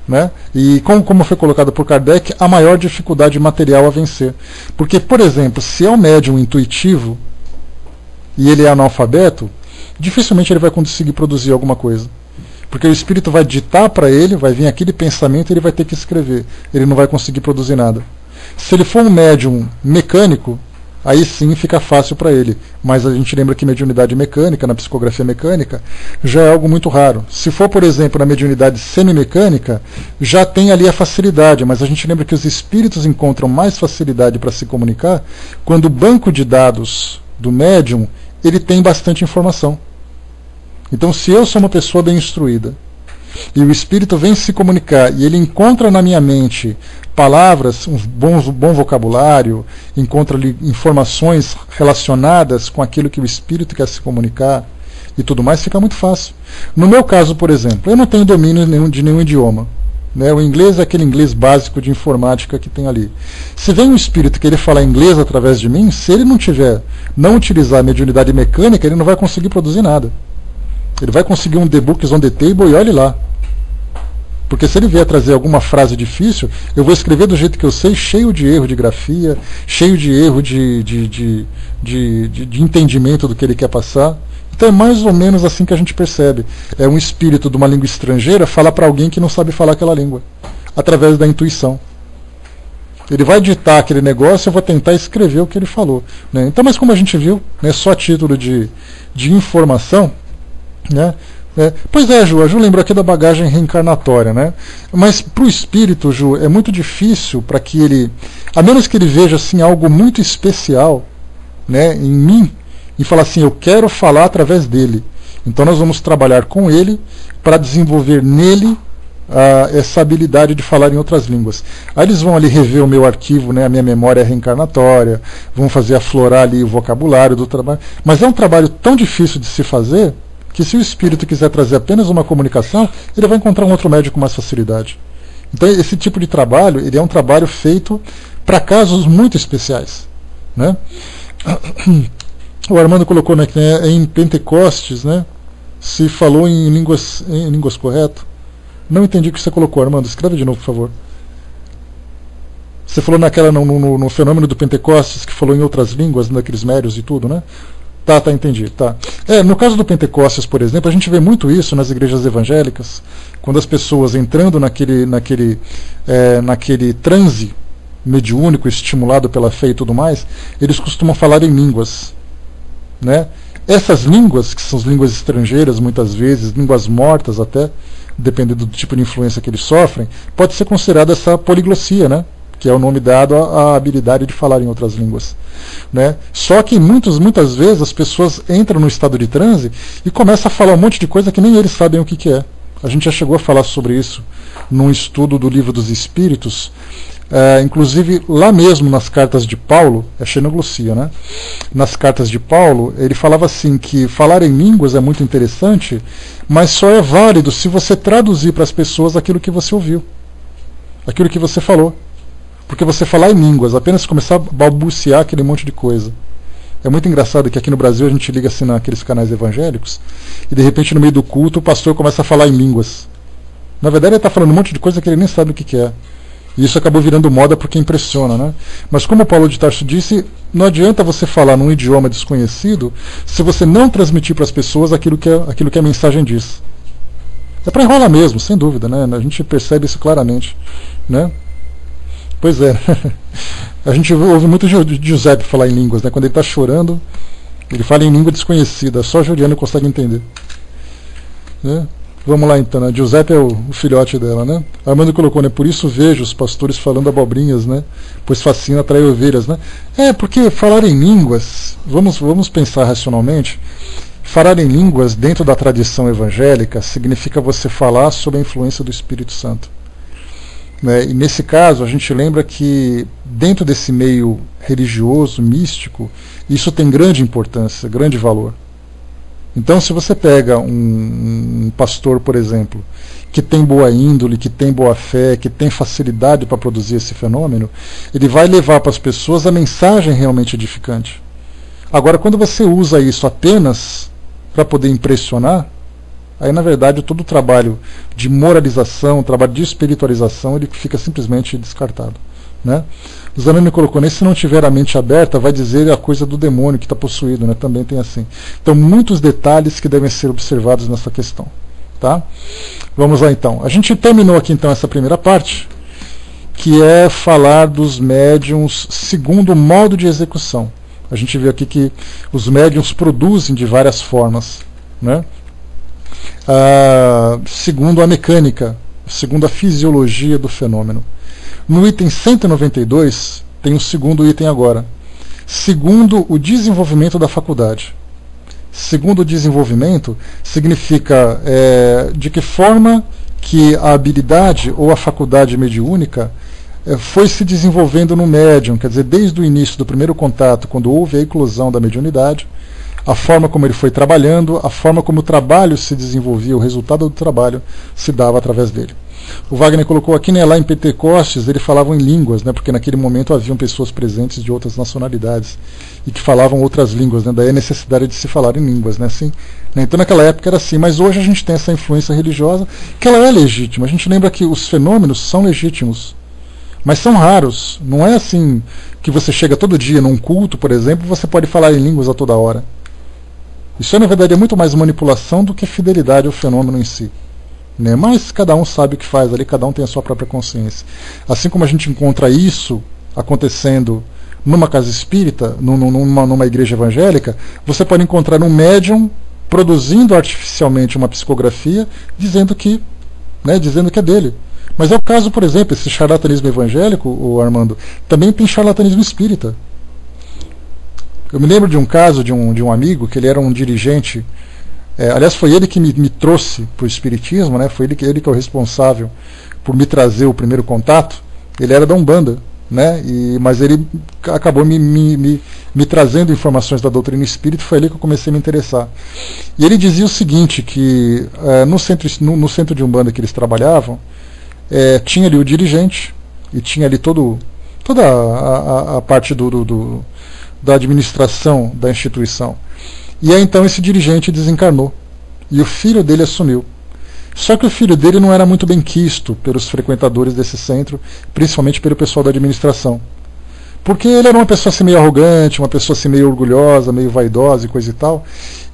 né? E como foi colocado por Kardec, a maior dificuldade material a vencer. Porque, por exemplo, se é um médium intuitivo e ele é analfabeto, dificilmente ele vai conseguir produzir alguma coisa. Porque o espírito vai ditar para ele, vai vir aquele pensamento e ele vai ter que escrever. Ele não vai conseguir produzir nada. Se ele for um médium mecânico, aí sim fica fácil para ele. Mas a gente lembra que mediunidade mecânica, na psicografia mecânica, já é algo muito raro. Se for, por exemplo, na mediunidade semimecânica, já tem ali a facilidade. Mas a gente lembra que os espíritos encontram mais facilidade para se comunicar quando o banco de dados do médium ele tem bastante informação. Então, se eu sou uma pessoa bem instruída e o espírito vem se comunicar e ele encontra na minha mente palavras, um bom vocabulário, encontra ali informações relacionadas com aquilo que o espírito quer se comunicar e tudo mais, fica muito fácil. No meu caso, por exemplo, eu não tenho domínio de nenhum idioma, né? O inglês é aquele inglês básico de informática que tem ali. Se vem um espírito querer falar inglês através de mim, se ele não utilizar a mediunidade mecânica, ele não vai conseguir produzir nada. Ele vai conseguir um The Books on the Table e olhe lá. Porque se ele vier trazer alguma frase difícil, eu vou escrever do jeito que eu sei, cheio de erro de grafia, cheio de erro de entendimento do que ele quer passar. Então é mais ou menos assim que a gente percebe. É um espírito de uma língua estrangeira falar para alguém que não sabe falar aquela língua, através da intuição. Ele vai ditar aquele negócio, eu vou tentar escrever o que ele falou, né? Então, mas como a gente viu, né, só a título de informação, né? Pois é, Ju, a Ju lembrou aqui da bagagem reencarnatória, né? Mas para o espírito, Ju, é muito difícil para que ele, a menos que ele veja assim, algo muito especial, né, em mim, e falar assim, eu quero falar através dele. Então nós vamos trabalhar com ele para desenvolver nele essa habilidade de falar em outras línguas. Aí eles vão ali rever o meu arquivo, né, a minha memória reencarnatória, vão fazer aflorar ali o vocabulário do trabalho. Mas é um trabalho tão difícil de se fazer que se o espírito quiser trazer apenas uma comunicação, ele vai encontrar um outro médium com mais facilidade. Então esse tipo de trabalho, ele é um trabalho feito para casos muito especiais, né? O Armando colocou, né, que em Pentecostes, né, se falou em línguas correto. Não entendi o que você colocou, Armando. Escreve de novo, por favor. Você falou no fenômeno do Pentecostes, que falou em outras línguas, naqueles médios e tudo, né? Tá, entendi. Tá. No caso do Pentecostes, por exemplo, a gente vê muito isso nas igrejas evangélicas, quando as pessoas entrando naquele transe mediúnico, estimulado pela fé e tudo mais, eles costumam falar em línguas, né? Essas línguas, que são as línguas estrangeiras, muitas vezes, línguas mortas até, dependendo do tipo de influência que eles sofrem, pode ser considerada essa poliglossia, né? Que é o nome dado à habilidade de falar em outras línguas, né? Só que muitas vezes as pessoas entram no estado de transe e começam a falar um monte de coisa que nem eles sabem o que é. A gente já chegou a falar sobre isso num estudo do Livro dos Espíritos, inclusive lá mesmo nas cartas de Paulo, é xenoglossia, né? Nas cartas de Paulo, ele falava assim que falar em línguas é muito interessante, mas só é válido se você traduzir para as pessoas aquilo que você ouviu, aquilo que você falou. Porque você falar em línguas, apenas começar a balbuciar aquele monte de coisa. É muito engraçado que aqui no Brasil a gente liga assim naqueles canais evangélicos e de repente no meio do culto o pastor começa a falar em línguas. Na verdade ele está falando um monte de coisa que ele nem sabe o que é. E isso acabou virando moda porque impressiona, né? Mas como o Paulo de Tarso disse, não adianta você falar num idioma desconhecido se você não transmitir para as pessoas aquilo que a mensagem diz. É para enrolar mesmo, sem dúvida, né? A gente percebe isso claramente, né? Pois é. A gente ouve muito Giuseppe falar em línguas, né? Quando ele está chorando, ele fala em língua desconhecida, só Juliano consegue entender, né? Vamos lá então, né? Giuseppe é o filhote dela, né? Armando colocou, né? Por isso vejo os pastores falando abobrinhas, né? Pois fascina atrai ovelhas, né? Porque falar em línguas, vamos pensar racionalmente, falar em línguas dentro da tradição evangélica significa você falar sob a influência do Espírito Santo, né? E nesse caso a gente lembra que dentro desse meio religioso, místico, isso tem grande importância, grande valor. Então, se você pega um pastor, por exemplo, que tem boa índole, que tem boa fé, que tem facilidade para produzir esse fenômeno, ele vai levar para as pessoas a mensagem realmente edificante. Agora, quando você usa isso apenas para poder impressionar, aí, na verdade, todo o trabalho de moralização, o trabalho de espiritualização, ele fica simplesmente descartado, né? O Zanoni colocou, se não tiver a mente aberta, vai dizer a coisa do demônio que está possuído, né? Também tem assim. Então, muitos detalhes que devem ser observados nessa questão, tá? Vamos lá, então. A gente terminou aqui, então, essa primeira parte, que é falar dos médiuns segundo o modo de execução. A gente viu aqui que os médiuns produzem de várias formas, né? Segundo a mecânica, segundo a fisiologia do fenômeno. No item 192, tem o segundo item agora. Segundo o desenvolvimento da faculdade. Segundo o desenvolvimento, significa de que forma que a habilidade ou a faculdade mediúnica foi se desenvolvendo no médium, quer dizer, desde o início do primeiro contato, quando houve a eclosão da mediunidade, a forma como ele foi trabalhando, a forma como o trabalho se desenvolvia, o resultado do trabalho se dava através dele. O Wagner colocou aqui, né, lá em Pentecostes, ele falava em línguas, né, porque naquele momento haviam pessoas presentes de outras nacionalidades e que falavam outras línguas, né, daí a necessidade de se falar em línguas, né, assim, né, então naquela época era assim, mas hoje a gente tem essa influência religiosa que ela é legítima. A gente lembra que os fenômenos são legítimos, mas são raros. Não é assim que você chega todo dia num culto, por exemplo, você pode falar em línguas a toda hora. Isso na verdade é muito mais manipulação do que fidelidade ao fenômeno em si, né? Mas cada um sabe o que faz ali, cada um tem a sua própria consciência. Assim como a gente encontra isso acontecendo numa casa espírita, numa igreja evangélica, você pode encontrar um médium produzindo artificialmente uma psicografia dizendo que é dele. Mas é o caso, por exemplo, esse charlatanismo evangélico, o Armando, também tem charlatanismo espírita. Eu me lembro de um caso de um amigo, que ele era um dirigente Aliás, foi ele que me trouxe para o Espiritismo, né? Foi ele que é o responsável por me trazer o primeiro contato. Ele era da Umbanda, né? Mas ele acabou me trazendo informações da doutrina espírita. Foi ali que eu comecei a me interessar. E ele dizia o seguinte, que no centro de Umbanda que eles trabalhavam, tinha ali o dirigente, e tinha ali toda a parte da administração da instituição. E aí então esse dirigente desencarnou, e o filho dele assumiu. Só que o filho dele não era muito bem quisto pelos frequentadores desse centro, principalmente pelo pessoal da administração. Porque ele era uma pessoa assim meio arrogante, uma pessoa assim meio orgulhosa, meio vaidosa e coisa e tal.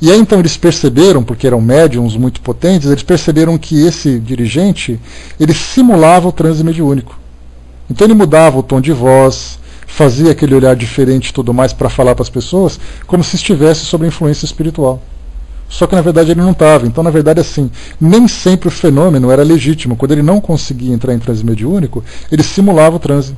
E aí então eles perceberam, porque eram médiums muito potentes, eles perceberam que esse dirigente, ele simulava o transe mediúnico. Então ele mudava o tom de voz, fazia aquele olhar diferente e tudo mais para falar para as pessoas, como se estivesse sob influência espiritual. Só que na verdade ele não estava. Então na verdade assim, nem sempre o fenômeno era legítimo. Quando ele não conseguia entrar em transe mediúnico, ele simulava o transe.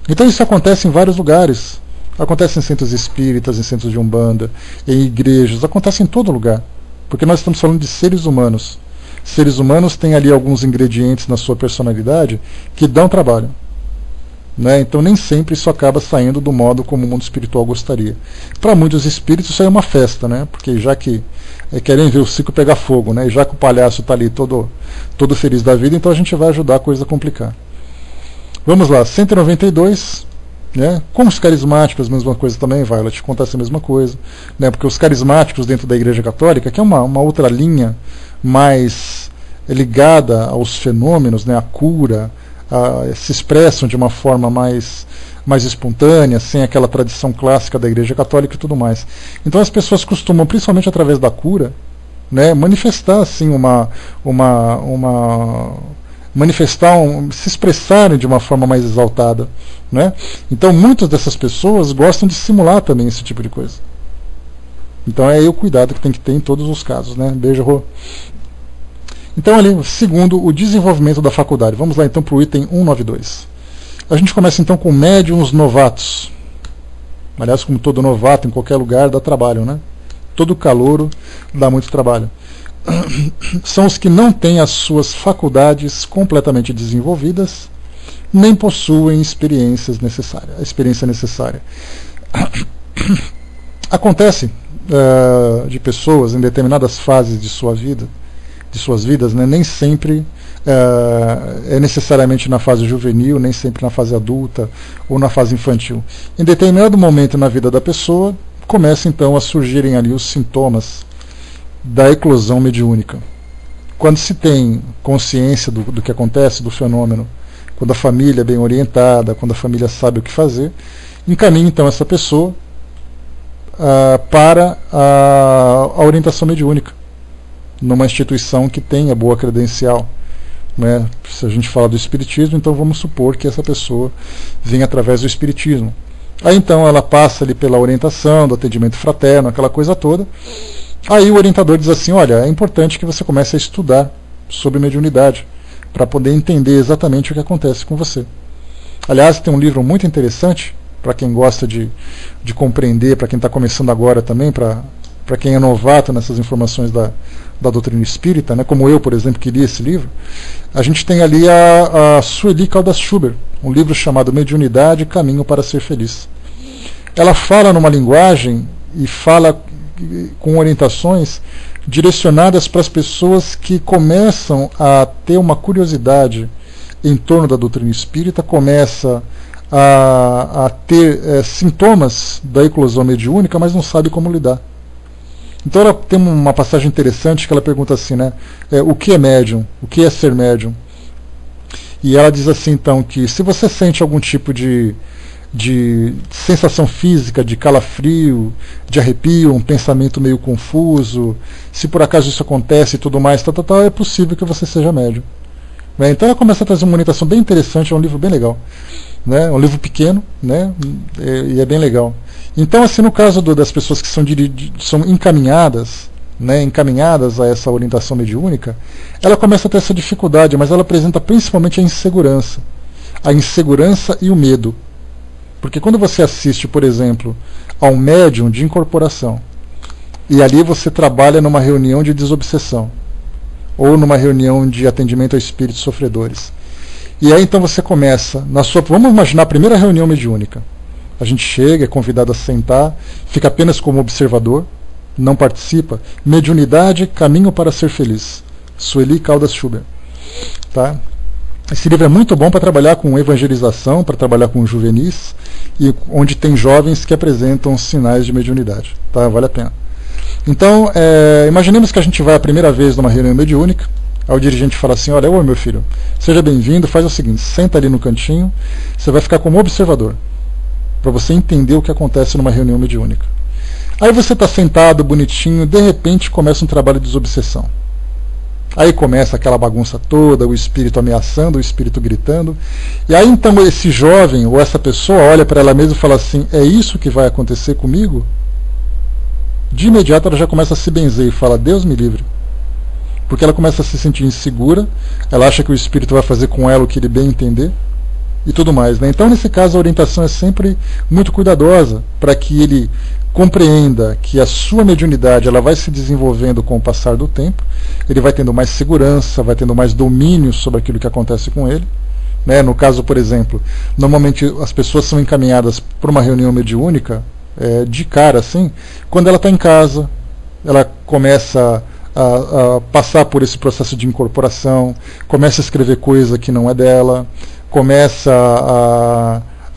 Então isso acontece em vários lugares. Acontece em centros espíritas, em centros de Umbanda, em igrejas, acontece em todo lugar. Porque nós estamos falando de seres humanos. Seres humanos têm ali alguns ingredientes na sua personalidade que dão trabalho. Né? Então nem sempre isso acaba saindo do modo como o mundo espiritual gostaria. Para muitos espíritos isso aí é uma festa, né? Porque já que querem ver o circo pegar fogo, né? E já que o palhaço está ali todo feliz da vida, então a gente vai ajudar a coisa a complicar. Vamos lá, 192, né? Com os carismáticos a mesma coisa também, Violet, acontece a mesma coisa, né? Porque os carismáticos dentro da Igreja Católica, que é uma outra linha mais ligada aos fenômenos, né? A cura, se expressam de uma forma mais espontânea, sem aquela tradição clássica da Igreja Católica e tudo mais. Então as pessoas costumam, principalmente através da cura, né, manifestar assim se expressarem de uma forma mais exaltada, né? Então muitas dessas pessoas gostam de simular também esse tipo de coisa. Então é aí o cuidado que tem que ter em todos os casos, né? Beijo, Rô. Então, ali, segundo, o desenvolvimento da faculdade. Vamos lá, então, para o item 192. A gente começa, então, com médiuns novatos. Aliás, como todo novato, em qualquer lugar, dá trabalho, né? Todo calouro dá muito trabalho. São os que não têm as suas faculdades completamente desenvolvidas, nem possuem a experiência necessária. Acontece de pessoas, em determinadas fases de suas vidas, né, nem sempre é necessariamente na fase juvenil, nem sempre na fase adulta ou na fase infantil. Em determinado momento na vida da pessoa, começam então a surgirem ali os sintomas da eclosão mediúnica. Quando se tem consciência do que acontece, do fenômeno, quando a família é bem orientada, quando a família sabe o que fazer, encaminha então essa pessoa para a orientação mediúnica, numa instituição que tenha boa credencial, né? Se a gente fala do espiritismo, então vamos supor que essa pessoa vem através do espiritismo. Aí então ela passa ali pela orientação, do atendimento fraterno, aquela coisa toda. Aí o orientador diz assim: olha, é importante que você comece a estudar sobre mediunidade, para poder entender exatamente o que acontece com você. Aliás, tem um livro muito interessante, para quem gosta de compreender, para quem está começando agora também, para quem é novato nessas informações da doutrina espírita, né, como eu, por exemplo, que li esse livro. A gente tem ali a Sueli Caldas Schubert, um livro chamado Mediunidade, Caminho para Ser Feliz. Ela fala numa linguagem e fala com orientações direcionadas para as pessoas que começam a ter uma curiosidade em torno da doutrina espírita, começa a ter sintomas da eclosão mediúnica, mas não sabe como lidar. Então ela tem uma passagem interessante que ela pergunta assim, né? O que é médium? O que é ser médium? E ela diz assim, então, que se você sente algum tipo de sensação física, de calafrio, de arrepio, um pensamento meio confuso, se por acaso isso acontece e tudo mais, é possível que você seja médium. Né? Então ela começa a trazer uma orientação bem interessante, é um livro bem legal. Né? É um livro pequeno, né? E é bem legal. Então, assim, no caso das pessoas que são encaminhadas, né, encaminhadas a essa orientação mediúnica, ela começa a ter essa dificuldade, mas ela apresenta principalmente a insegurança e o medo. Porque quando você assiste, por exemplo, a um médium de incorporação, E ali você trabalha numa reunião de desobsessão, ou numa reunião de atendimento a espíritos sofredores. E aí então você começa, vamos imaginar a primeira reunião mediúnica. A gente chega, é convidado a sentar, fica apenas como observador, não participa. Mediunidade, Caminho para Ser Feliz. Sueli Caldas Schubert. Tá? Esse livro é muito bom para trabalhar com evangelização, para trabalhar com juvenis, e onde tem jovens que apresentam sinais de mediunidade. Tá? Vale a pena. Então, imaginemos que a gente vai a primeira vez numa reunião mediúnica, aí o dirigente fala assim, olha, ô meu filho, seja bem-vindo, faz o seguinte, senta ali no cantinho, você vai ficar como observador, para você entender o que acontece numa reunião mediúnica. Aí você está sentado, bonitinho, de repente começa um trabalho de desobsessão. Aí começa aquela bagunça toda, o espírito ameaçando, o espírito gritando. E aí então esse jovem ou essa pessoa olha para ela mesma e fala assim, é isso que vai acontecer comigo? De imediato ela já começa a se benzer e fala, Deus me livre. Porque ela começa a se sentir insegura, ela acha que o espírito vai fazer com ela o que ele bem entender e tudo mais. Né? Então nesse caso a orientação é sempre muito cuidadosa para que ele compreenda que a sua mediunidade ela vai se desenvolvendo com o passar do tempo, ele vai tendo mais segurança, vai tendo mais domínio sobre aquilo que acontece com ele. Né? No caso, por exemplo, normalmente as pessoas são encaminhadas para uma reunião mediúnica de cara, assim, quando ela está em casa, ela começa a passar por esse processo de incorporação, começa a escrever coisa que não é dela, começa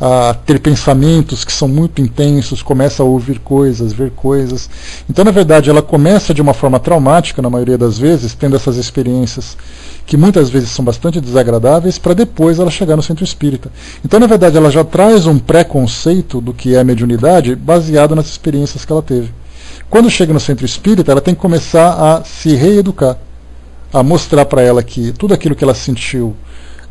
a ter pensamentos que são muito intensos, começa a ouvir coisas, ver coisas. Então, na verdade, ela começa de uma forma traumática, na maioria das vezes, tendo essas experiências que muitas vezes são bastante desagradáveis, para depois ela chegar no centro espírita. Então, na verdade, ela já traz um preconceito do que é a mediunidade baseado nas experiências que ela teve. Quando chega no centro espírita, ela tem que começar a se reeducar, a mostrar para ela que tudo aquilo que ela sentiu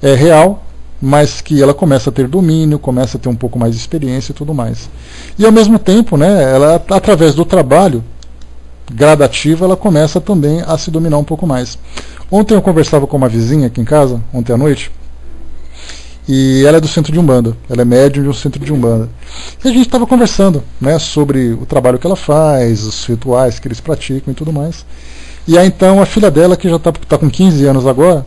é real, mas que ela começa a ter domínio, começa a ter um pouco mais de experiência e tudo mais. E ao mesmo tempo, né, ela, através do trabalho gradativo, ela começa também a se dominar um pouco mais. Ontem eu conversava com uma vizinha aqui em casa, ontem à noite, e ela é do centro de Umbanda, ela é médium de um centro de Umbanda. E a gente estava conversando, né, sobre o trabalho que ela faz, os rituais que eles praticam e tudo mais. E aí então a filha dela, que já está com 15 anos agora,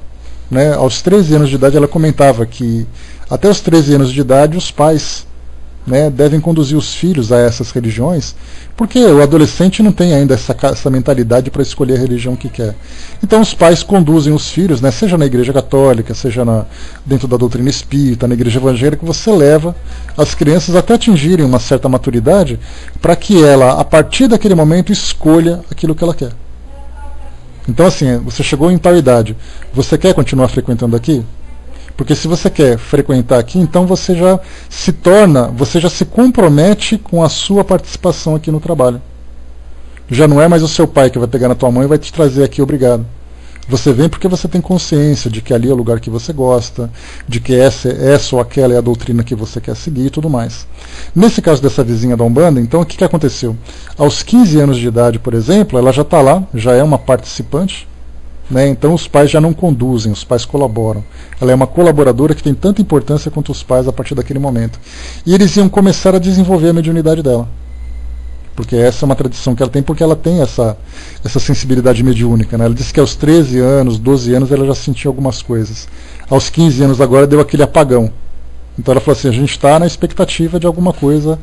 né, aos 13 anos de idade, ela comentava que até os 13 anos de idade os pais, né, devem conduzir os filhos a essas religiões, porque o adolescente não tem ainda essa mentalidade para escolher a religião que quer. Então os pais conduzem os filhos, né, seja na igreja católica, seja dentro da doutrina espírita, na igreja evangélica, você leva as crianças até atingirem uma certa maturidade, para que ela, a partir daquele momento, escolha aquilo que ela quer. Então assim, você chegou em tal idade, você quer continuar frequentando aqui? Porque se você quer frequentar aqui, então você já se compromete com a sua participação aqui no trabalho. Já não é mais o seu pai que vai pegar na tua mão e vai te trazer aqui obrigado. Você vem porque você tem consciência de que ali é o lugar que você gosta, de que essa ou aquela é a doutrina que você quer seguir e tudo mais. Nesse caso dessa vizinha da Umbanda, então o que aconteceu? Aos 15 anos de idade, por exemplo, ela já está lá, já é uma participante, né? Então os pais já não conduzem, os pais colaboram. Ela é uma colaboradora que tem tanta importância quanto os pais a partir daquele momento. E eles iam começar a desenvolver a mediunidade dela. Porque essa é uma tradição que ela tem, porque ela tem essa sensibilidade mediúnica. Né? Ela disse que aos 13 anos, 12 anos, ela já sentia algumas coisas. Aos 15 anos agora deu aquele apagão. Então ela falou assim, a gente está na expectativa de alguma coisa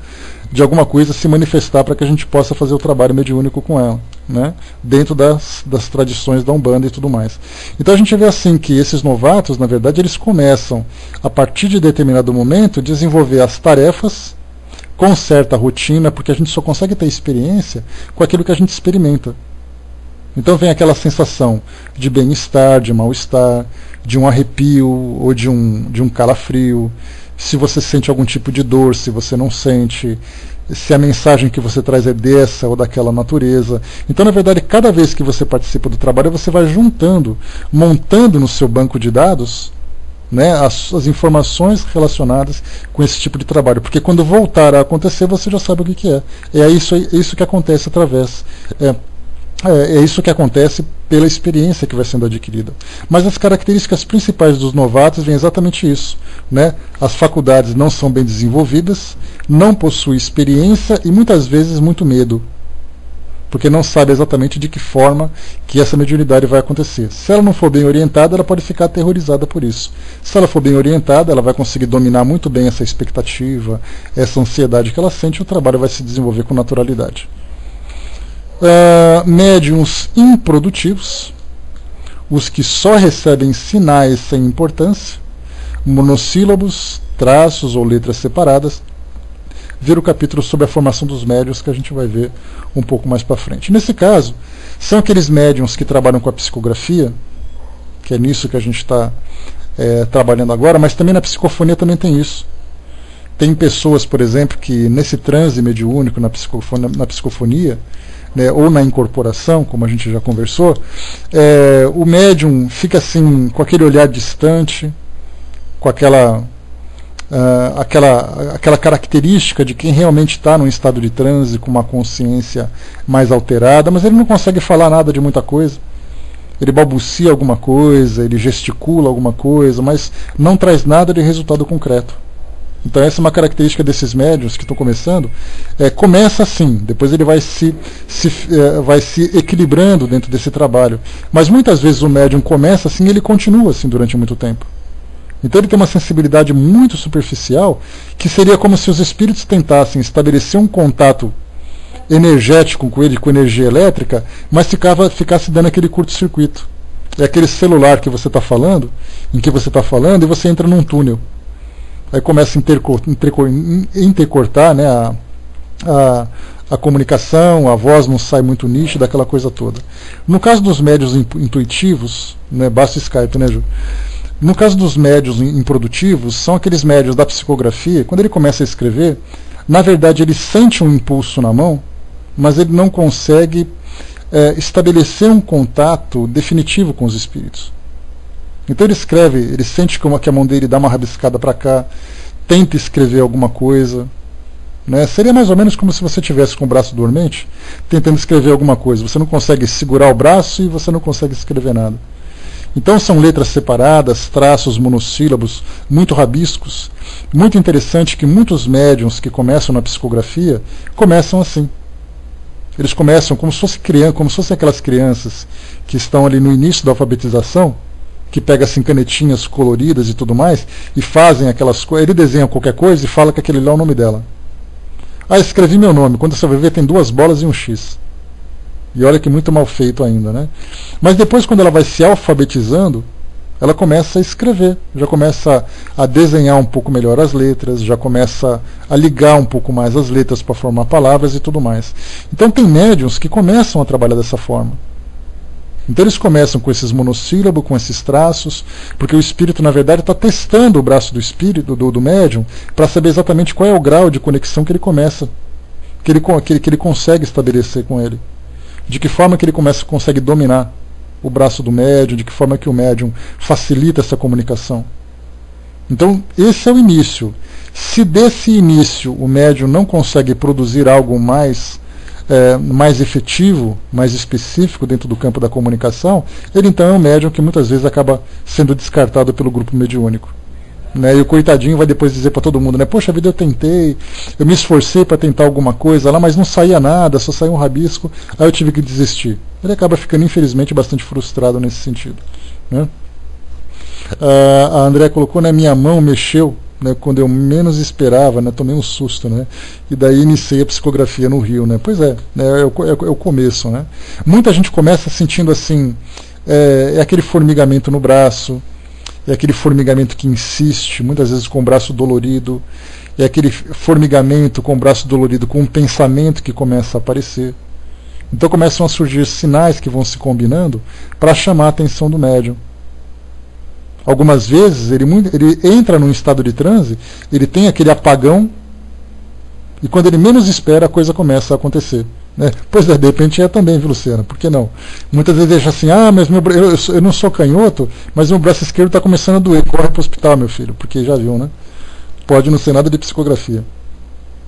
se manifestar para que a gente possa fazer o trabalho mediúnico com ela, né? Dentro das tradições da Umbanda e tudo mais. Então a gente vê assim que esses novatos, na verdade, eles começam, a partir de determinado momento, desenvolver as tarefas com certa rotina, porque a gente só consegue ter experiência com aquilo que a gente experimenta. Então vem aquela sensação de bem-estar, de mal-estar, de um arrepio ou de um calafrio, se você sente algum tipo de dor, se você não sente, se a mensagem que você traz é dessa ou daquela natureza. Então, na verdade, cada vez que você participa do trabalho, você vai juntando, montando no seu banco de dados, né, as informações relacionadas com esse tipo de trabalho, porque quando voltar a acontecer você já sabe o que é. É isso que acontece através, é isso que acontece pela experiência que vai sendo adquirida. Mas as características principais dos novatos vêm exatamente isso, né? As faculdades não são bem desenvolvidas, não possuem experiência e muitas vezes muito medo. porque não sabe exatamente de que forma que essa mediunidade vai acontecer. Se ela não for bem orientada, ela pode ficar aterrorizada por isso. Se ela for bem orientada, ela vai conseguir dominar muito bem essa expectativa, essa ansiedade que ela sente, e o trabalho vai se desenvolver com naturalidade. Médiuns improdutivos, os que só recebem sinais sem importância, monossílabos, traços ou letras separadas. Ver o capítulo sobre a formação dos médiuns, que a gente vai ver um pouco mais para frente. Nesse caso, são aqueles médiuns que trabalham com a psicografia, que é nisso que a gente está trabalhando agora, mas também na psicofonia também tem isso. Tem pessoas, por exemplo, que nesse transe mediúnico, na psicofonia, né, ou na incorporação, como a gente já conversou, o médium fica assim, com aquele olhar distante, com aquela característica de quem realmente está num estado de transe, com uma consciência mais alterada, mas ele não consegue falar nada de muita coisa. Ele balbucia alguma coisa, ele gesticula alguma coisa, mas não traz nada de resultado concreto. Então essa é uma característica desses médiuns que estão começando. Começa assim, depois ele vai se equilibrando dentro desse trabalho. Mas muitas vezes o médium começa assim e ele continua assim durante muito tempo. Então ele tem uma sensibilidade muito superficial, que seria como se os espíritos tentassem estabelecer um contato energético com ele, com energia elétrica, mas ficasse dando aquele curto-circuito. É aquele celular que você está falando, em que você está falando, e você entra num túnel. Aí começa a intercortar, né, a comunicação, a voz não sai muito nítida, aquela coisa toda. No caso dos médiuns intuitivos, né, basta o Skype, né, Ju? No caso dos médiuns improdutivos, são aqueles médiuns da psicografia, quando ele começa a escrever, na verdade ele sente um impulso na mão, mas ele não consegue estabelecer um contato definitivo com os espíritos. Então ele escreve, ele sente que a mão dele dá uma rabiscada para cá, tenta escrever alguma coisa, né? Seria mais ou menos como se você tivesse com o braço dormente, tentando escrever alguma coisa. Você não consegue segurar o braço e você não consegue escrever nada. Então são letras separadas, traços monossílabos, muito rabiscos. Muito interessante que muitos médiuns que começam na psicografia começam assim. Eles começam como se fossem aquelas crianças que estão ali no início da alfabetização, que pegam assim canetinhas coloridas e tudo mais, e fazem aquelas coisas. Ele desenha qualquer coisa e fala que aquele lá é o nome dela. Escrevi meu nome. Quando você vai ver, tem 2 bolas e um X. E olha que muito mal feito ainda, né? Mas depois, quando ela vai se alfabetizando, ela começa a escrever, já começa a desenhar um pouco melhor as letras, já começa a ligar um pouco mais as letras para formar palavras e tudo mais. Então tem médiuns que começam a trabalhar dessa forma. Então eles começam com esses monossílabos, com esses traços, porque o espírito, na verdade, está testando o braço do espírito, do médium, para saber exatamente qual é o grau de conexão que ele começa, que ele consegue estabelecer com ele. De que forma que ele consegue dominar o braço do médium, de que forma que o médium facilita essa comunicação. Então, esse é o início. Se desse início o médium não consegue produzir algo mais efetivo, mais específico dentro do campo da comunicação, ele então é um médium que muitas vezes acaba sendo descartado pelo grupo mediúnico. Né, e o coitadinho vai depois dizer para todo mundo, né, poxa vida, eu me esforcei para tentar alguma coisa lá, mas não saía nada, só saía um rabisco, aí eu tive que desistir. Ele acaba ficando, infelizmente, bastante frustrado nesse sentido. Né? A André colocou, né, minha mão mexeu, né, quando eu menos esperava, né, tomei um susto, né, e daí iniciei a psicografia no Rio. Né? Pois é, né, é o começo. Né? Muita gente começa sentindo assim, aquele formigamento no braço, é aquele formigamento que insiste, muitas vezes com o braço dolorido, é aquele formigamento com o braço dolorido, com um pensamento que começa a aparecer. Então começam a surgir sinais que vão se combinando para chamar a atenção do médium. Algumas vezes ele entra num estado de transe, ele tem aquele apagão, e quando ele menos espera, a coisa começa a acontecer. Né? Pois é, de repente é também, viu, Luciana? Por que não? Muitas vezes deixa assim, mas eu não sou canhoto, mas meu braço esquerdo está começando a doer, corre para o hospital, meu filho, porque já viu, né? Pode não ser nada de psicografia.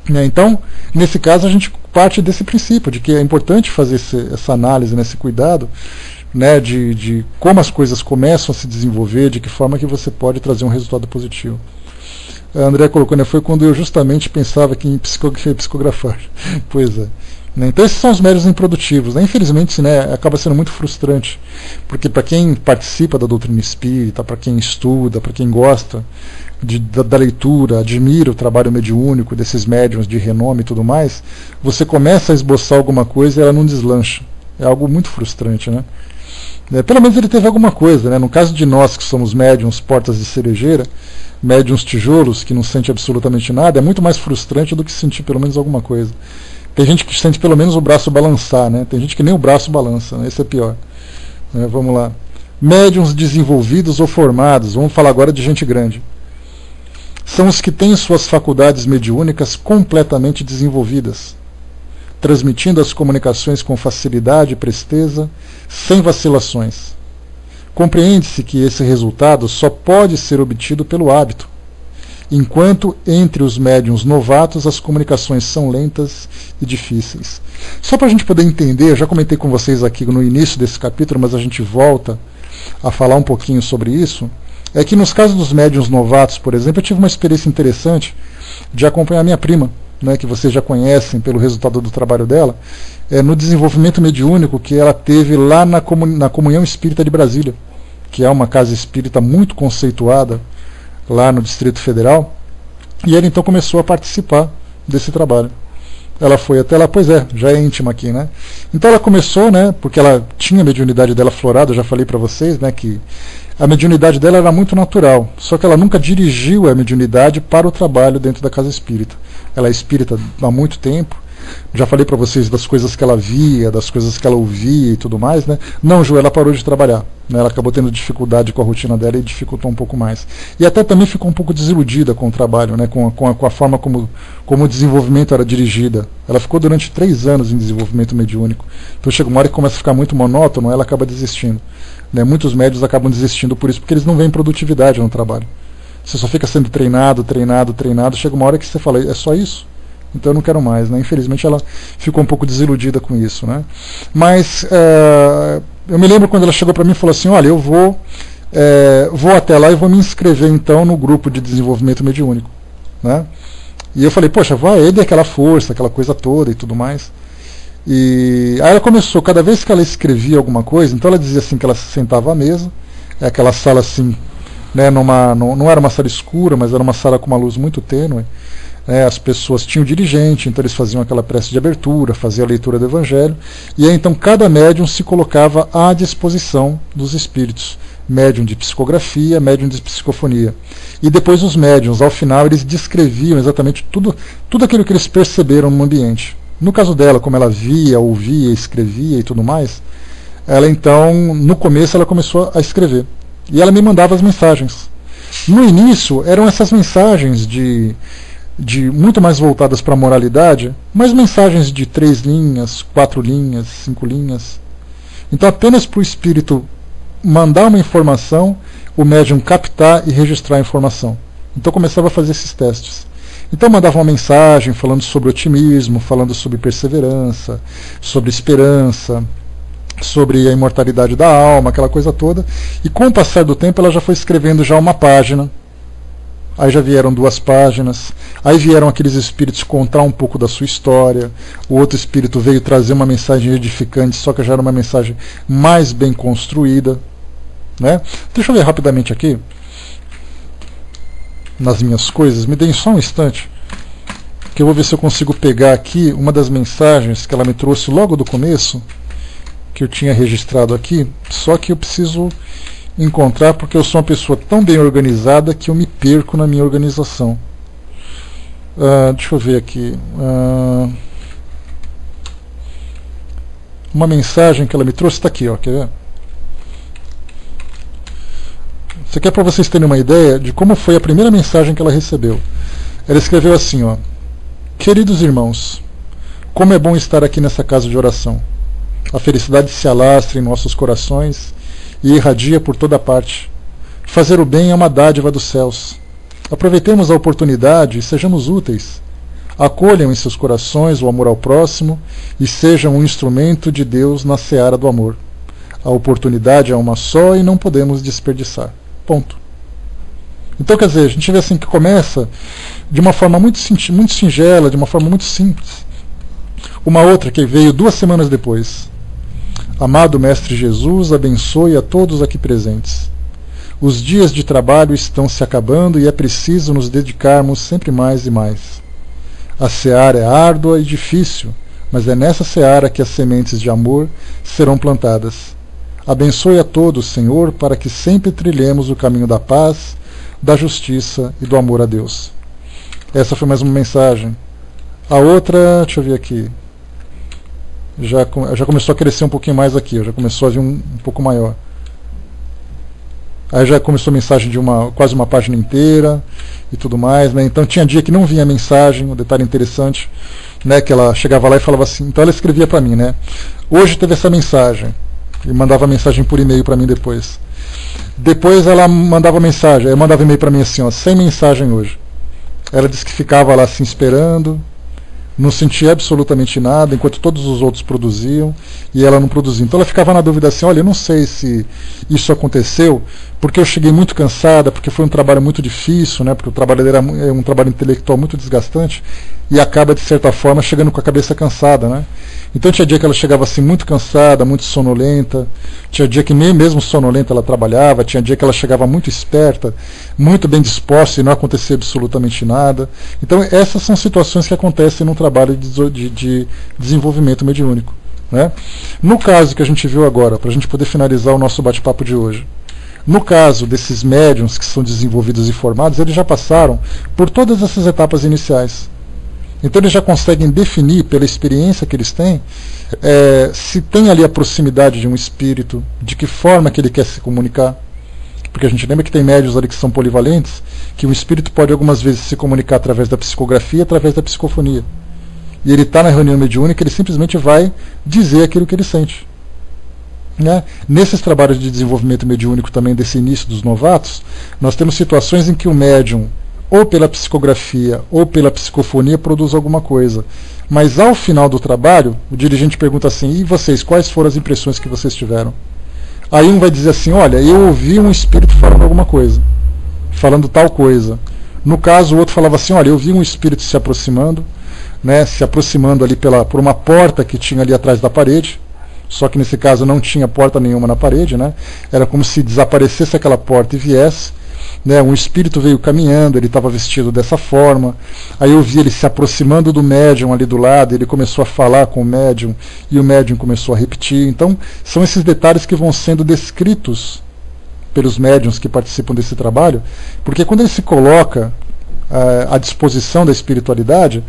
Então, nesse caso, a gente parte desse princípio, de que é importante fazer essa análise, né, esse cuidado, né, de como as coisas começam a se desenvolver, de que forma que você pode trazer um resultado positivo. A André colocou, né? Foi quando eu justamente pensava que em psicografar. Pois é. Então esses são os médiuns improdutivos, né? Infelizmente, né, acaba sendo muito frustrante, porque para quem participa da doutrina espírita, para quem estuda, para quem gosta da leitura, admira o trabalho mediúnico desses médiuns de renome e tudo mais, você começa a esboçar alguma coisa e ela não deslancha. É algo muito frustrante, né? Pelo menos ele teve alguma coisa, né? No caso de nós que somos médiuns portas de cerejeira, médiuns tijolos que não sente absolutamente nada, é muito mais frustrante do que sentir pelo menos alguma coisa. Tem gente que sente pelo menos o braço balançar, né? Tem gente que nem o braço balança, né? Esse é pior. Vamos lá. Médiuns desenvolvidos ou formados, vamos falar agora de gente grande. São os que têm suas faculdades mediúnicas completamente desenvolvidas, transmitindo as comunicações com facilidade e presteza, sem vacilações. Compreende-se que esse resultado só pode ser obtido pelo hábito, enquanto entre os médiuns novatos as comunicações são lentas e difíceis. Só para a gente poder entender, eu já comentei com vocês aqui no início desse capítulo, mas a gente volta a falar um pouquinho sobre isso, é que nos casos dos médiuns novatos, por exemplo, eu tive uma experiência interessante de acompanhar minha prima, né, que vocês já conhecem pelo resultado do trabalho dela, no desenvolvimento mediúnico que ela teve lá na Comunhão Espírita de Brasília, que é uma casa espírita muito conceituada lá no Distrito Federal, e ela então começou a participar desse trabalho. Ela foi até lá, pois é, já é íntima aqui, né? Então ela começou, né, porque ela tinha a mediunidade dela florada, eu já falei para vocês, né, que a mediunidade dela era muito natural, só que ela nunca dirigiu a mediunidade para o trabalho dentro da casa espírita. Ela é espírita há muito tempo, já falei para vocês das coisas que ela via, das coisas que ela ouvia e tudo mais, né? Não, Ju, ela parou de trabalhar, né? Ela acabou tendo dificuldade com a rotina dela e dificultou um pouco mais. E até também ficou um pouco desiludida com o trabalho, né? Com a forma como o desenvolvimento era dirigida. Ela ficou durante 3 anos em desenvolvimento mediúnico. Então chega uma hora que começa a ficar muito monótono, ela acaba desistindo. Né? Muitos médios acabam desistindo por isso, porque eles não veem produtividade no trabalho. Você só fica sendo treinado, chega uma hora que você fala, é só isso? Então eu não quero mais, né? Infelizmente ela ficou um pouco desiludida com isso, né? Mas eu me lembro quando ela chegou para mim e falou assim, olha, eu vou até lá e vou me inscrever então no grupo de desenvolvimento mediúnico, né? E eu falei, poxa, vai, ele é aquela força, aquela coisa toda e tudo mais. E aí ela começou, cada vez que ela escrevia alguma coisa, então ela dizia assim que ela se sentava à mesa, aquela sala assim, né, não era uma sala escura, mas era uma sala com uma luz muito tênue. As pessoas tinham dirigente, então eles faziam aquela prece de abertura, faziam a leitura do Evangelho, e aí então cada médium se colocava à disposição dos espíritos, médium de psicografia, médium de psicofonia. E depois os médiums, ao final, eles descreviam exatamente tudo aquilo que eles perceberam no ambiente. No caso dela, como ela via, ouvia, escrevia e tudo mais, ela então, no começo, ela começou a escrever. E ela me mandava as mensagens. No início, eram essas mensagens de muito mais voltadas para a moralidade, mas mensagens de 3 linhas, 4 linhas, 5 linhas. Então apenas para o espírito mandar uma informação, o médium captar e registrar a informação. Então começava a fazer esses testes. Então mandava uma mensagem falando sobre otimismo, falando sobre perseverança, sobre esperança, sobre a imortalidade da alma, aquela coisa toda. E com o passar do tempo ela já foi escrevendo já uma página. Aí já vieram 2 páginas, aí vieram aqueles espíritos contar um pouco da sua história, o outro espírito veio trazer uma mensagem edificante, só que já era uma mensagem mais bem construída, né? Deixa eu ver rapidamente aqui, nas minhas coisas, me deem só um instante, que eu vou ver se eu consigo pegar aqui uma das mensagens que ela me trouxe logo do começo, que eu tinha registrado aqui, só que eu preciso encontrar porque eu sou uma pessoa tão bem organizada que eu me perco na minha organização. Deixa eu ver aqui. Uma mensagem que ela me trouxe está aqui, ó, quer ver? Isso aqui é para vocês terem uma ideia de como foi a primeira mensagem que ela recebeu. Ela escreveu assim, ó: queridos irmãos, como é bom estar aqui nessa casa de oração. A felicidade se alastra em nossos corações e irradia por toda parte. Fazer o bem é uma dádiva dos céus. Aproveitemos a oportunidade e sejamos úteis. Acolham em seus corações o amor ao próximo e sejam um instrumento de Deus na seara do amor. A oportunidade é uma só e não podemos desperdiçar. Ponto. Então, quer dizer, a gente vê assim que começa de uma forma muito singela, de uma forma muito simples. Uma outra que veio 2 semanas depois. Amado Mestre Jesus, abençoe a todos aqui presentes. Os dias de trabalho estão se acabando e é preciso nos dedicarmos sempre mais e mais. A seara é árdua e difícil, mas é nessa seara que as sementes de amor serão plantadas. Abençoe a todos, Senhor, para que sempre trilhemos o caminho da paz, da justiça e do amor a Deus. Essa foi mais uma mensagem. A outra, deixa eu ver aqui. Já começou a crescer um pouquinho mais aqui, já começou a vir um pouco maior. Aí já começou a mensagem de quase uma página inteira e tudo mais, né? Então tinha dia que não vinha mensagem, um detalhe interessante, né? Que ela chegava lá e falava assim, então ela escrevia para mim, né? Hoje teve essa mensagem, e mandava mensagem por e-mail para mim depois. Depois ela mandava mensagem, eu mandava e-mail para mim assim, ó, sem mensagem hoje. Ela disse que ficava lá assim esperando, não sentia absolutamente nada, enquanto todos os outros produziam, e ela não produzia. Então ela ficava na dúvida assim, olha, eu não sei se isso aconteceu, porque eu cheguei muito cansada, porque foi um trabalho muito difícil, né, porque o trabalho dela é um trabalho intelectual muito desgastante, e acaba, de certa forma, chegando com a cabeça cansada, né. Então tinha dia que ela chegava assim muito cansada, muito sonolenta, tinha dia que mesmo sonolenta ela trabalhava, tinha dia que ela chegava muito esperta, muito bem disposta e não acontecia absolutamente nada. Então essas são situações que acontecem num trabalho de desenvolvimento mediúnico, né? No caso que a gente viu agora, para a gente poder finalizar o nosso bate-papo de hoje, no caso desses médiuns que são desenvolvidos e formados, eles já passaram por todas essas etapas iniciais. Então eles já conseguem definir, pela experiência que eles têm, se tem ali a proximidade de um espírito, de que forma que ele quer se comunicar. Porque a gente lembra que tem médiuns ali que são polivalentes, que o espírito pode algumas vezes se comunicar através da psicografia, através da psicofonia. E ele está na reunião mediúnica, ele simplesmente vai dizer aquilo que ele sente. Né? Nesses trabalhos de desenvolvimento mediúnico também, desse início dos novatos, nós temos situações em que o médium, ou pela psicografia, ou pela psicofonia, produz alguma coisa. Mas ao final do trabalho, o dirigente pergunta assim, e vocês, quais foram as impressões que vocês tiveram? Aí um vai dizer assim, olha, eu ouvi um espírito falando alguma coisa, falando tal coisa. No caso, o outro falava assim, olha, eu vi um espírito se aproximando, né, se aproximando ali por uma porta que tinha ali atrás da parede, só que nesse caso não tinha porta nenhuma na parede, né, era como se desaparecesse aquela porta e viesse. Né, um espírito veio caminhando, ele estava vestido dessa forma, aí eu vi ele se aproximando do médium ali do lado, ele começou a falar com o médium, e o médium começou a repetir. Então, são esses detalhes que vão sendo descritos pelos médiums que participam desse trabalho, porque quando ele se coloca à disposição da espiritualidade,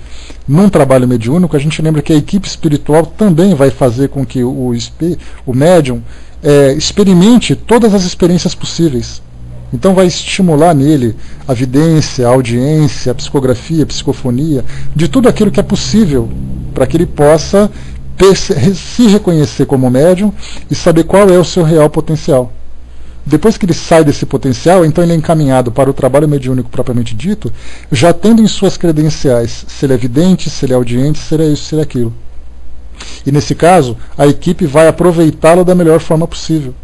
num trabalho mediúnico, a gente lembra que a equipe espiritual também vai fazer com que o médium experimente todas as experiências possíveis. Então vai estimular nele a vidência, a audiência, a psicografia, a psicofonia, de tudo aquilo que é possível, para que ele possa se reconhecer como médium e saber qual é o seu real potencial. Depois que ele sai desse potencial, então ele é encaminhado para o trabalho mediúnico propriamente dito, já tendo em suas credenciais se ele é vidente, se ele é audiente, se ele é isso, se ele é aquilo. E nesse caso, a equipe vai aproveitá-lo da melhor forma possível.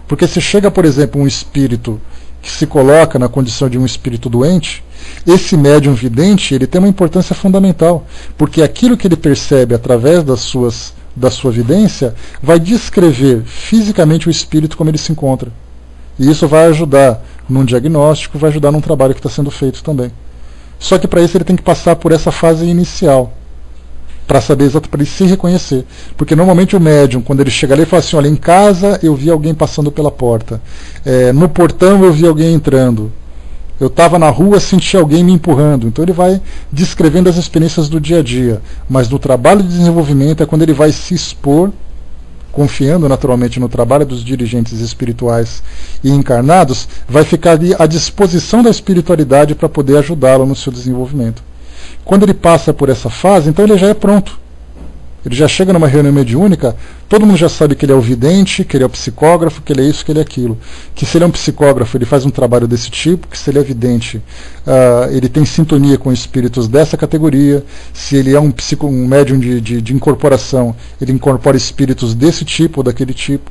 Porque se chega, por exemplo, um espírito que se coloca na condição de um espírito doente, esse médium vidente ele tem uma importância fundamental, porque aquilo que ele percebe através da sua vidência vai descrever fisicamente o espírito como ele se encontra. E isso vai ajudar num diagnóstico, vai ajudar num trabalho que está sendo feito também. Só que para isso ele tem que passar por essa fase inicial, para saber exatamente, para ele se reconhecer. Porque normalmente o médium, quando ele chega ali, ele fala assim, olha, em casa eu vi alguém passando pela porta, no portão eu vi alguém entrando, eu estava na rua, senti alguém me empurrando. Então ele vai descrevendo as experiências do dia a dia. Mas no trabalho de desenvolvimento é quando ele vai se expor, confiando naturalmente no trabalho dos dirigentes espirituais e encarnados, vai ficar ali à disposição da espiritualidade para poder ajudá-lo no seu desenvolvimento. Quando ele passa por essa fase, então ele já é pronto. Ele já chega numa reunião mediúnica, todo mundo já sabe que ele é o vidente, que ele é o psicógrafo, que ele é isso, que ele é aquilo. Que se ele é um psicógrafo, ele faz um trabalho desse tipo, que se ele é vidente, ele tem sintonia com espíritos dessa categoria. Se ele é um médium de incorporação, ele incorpora espíritos desse tipo ou daquele tipo.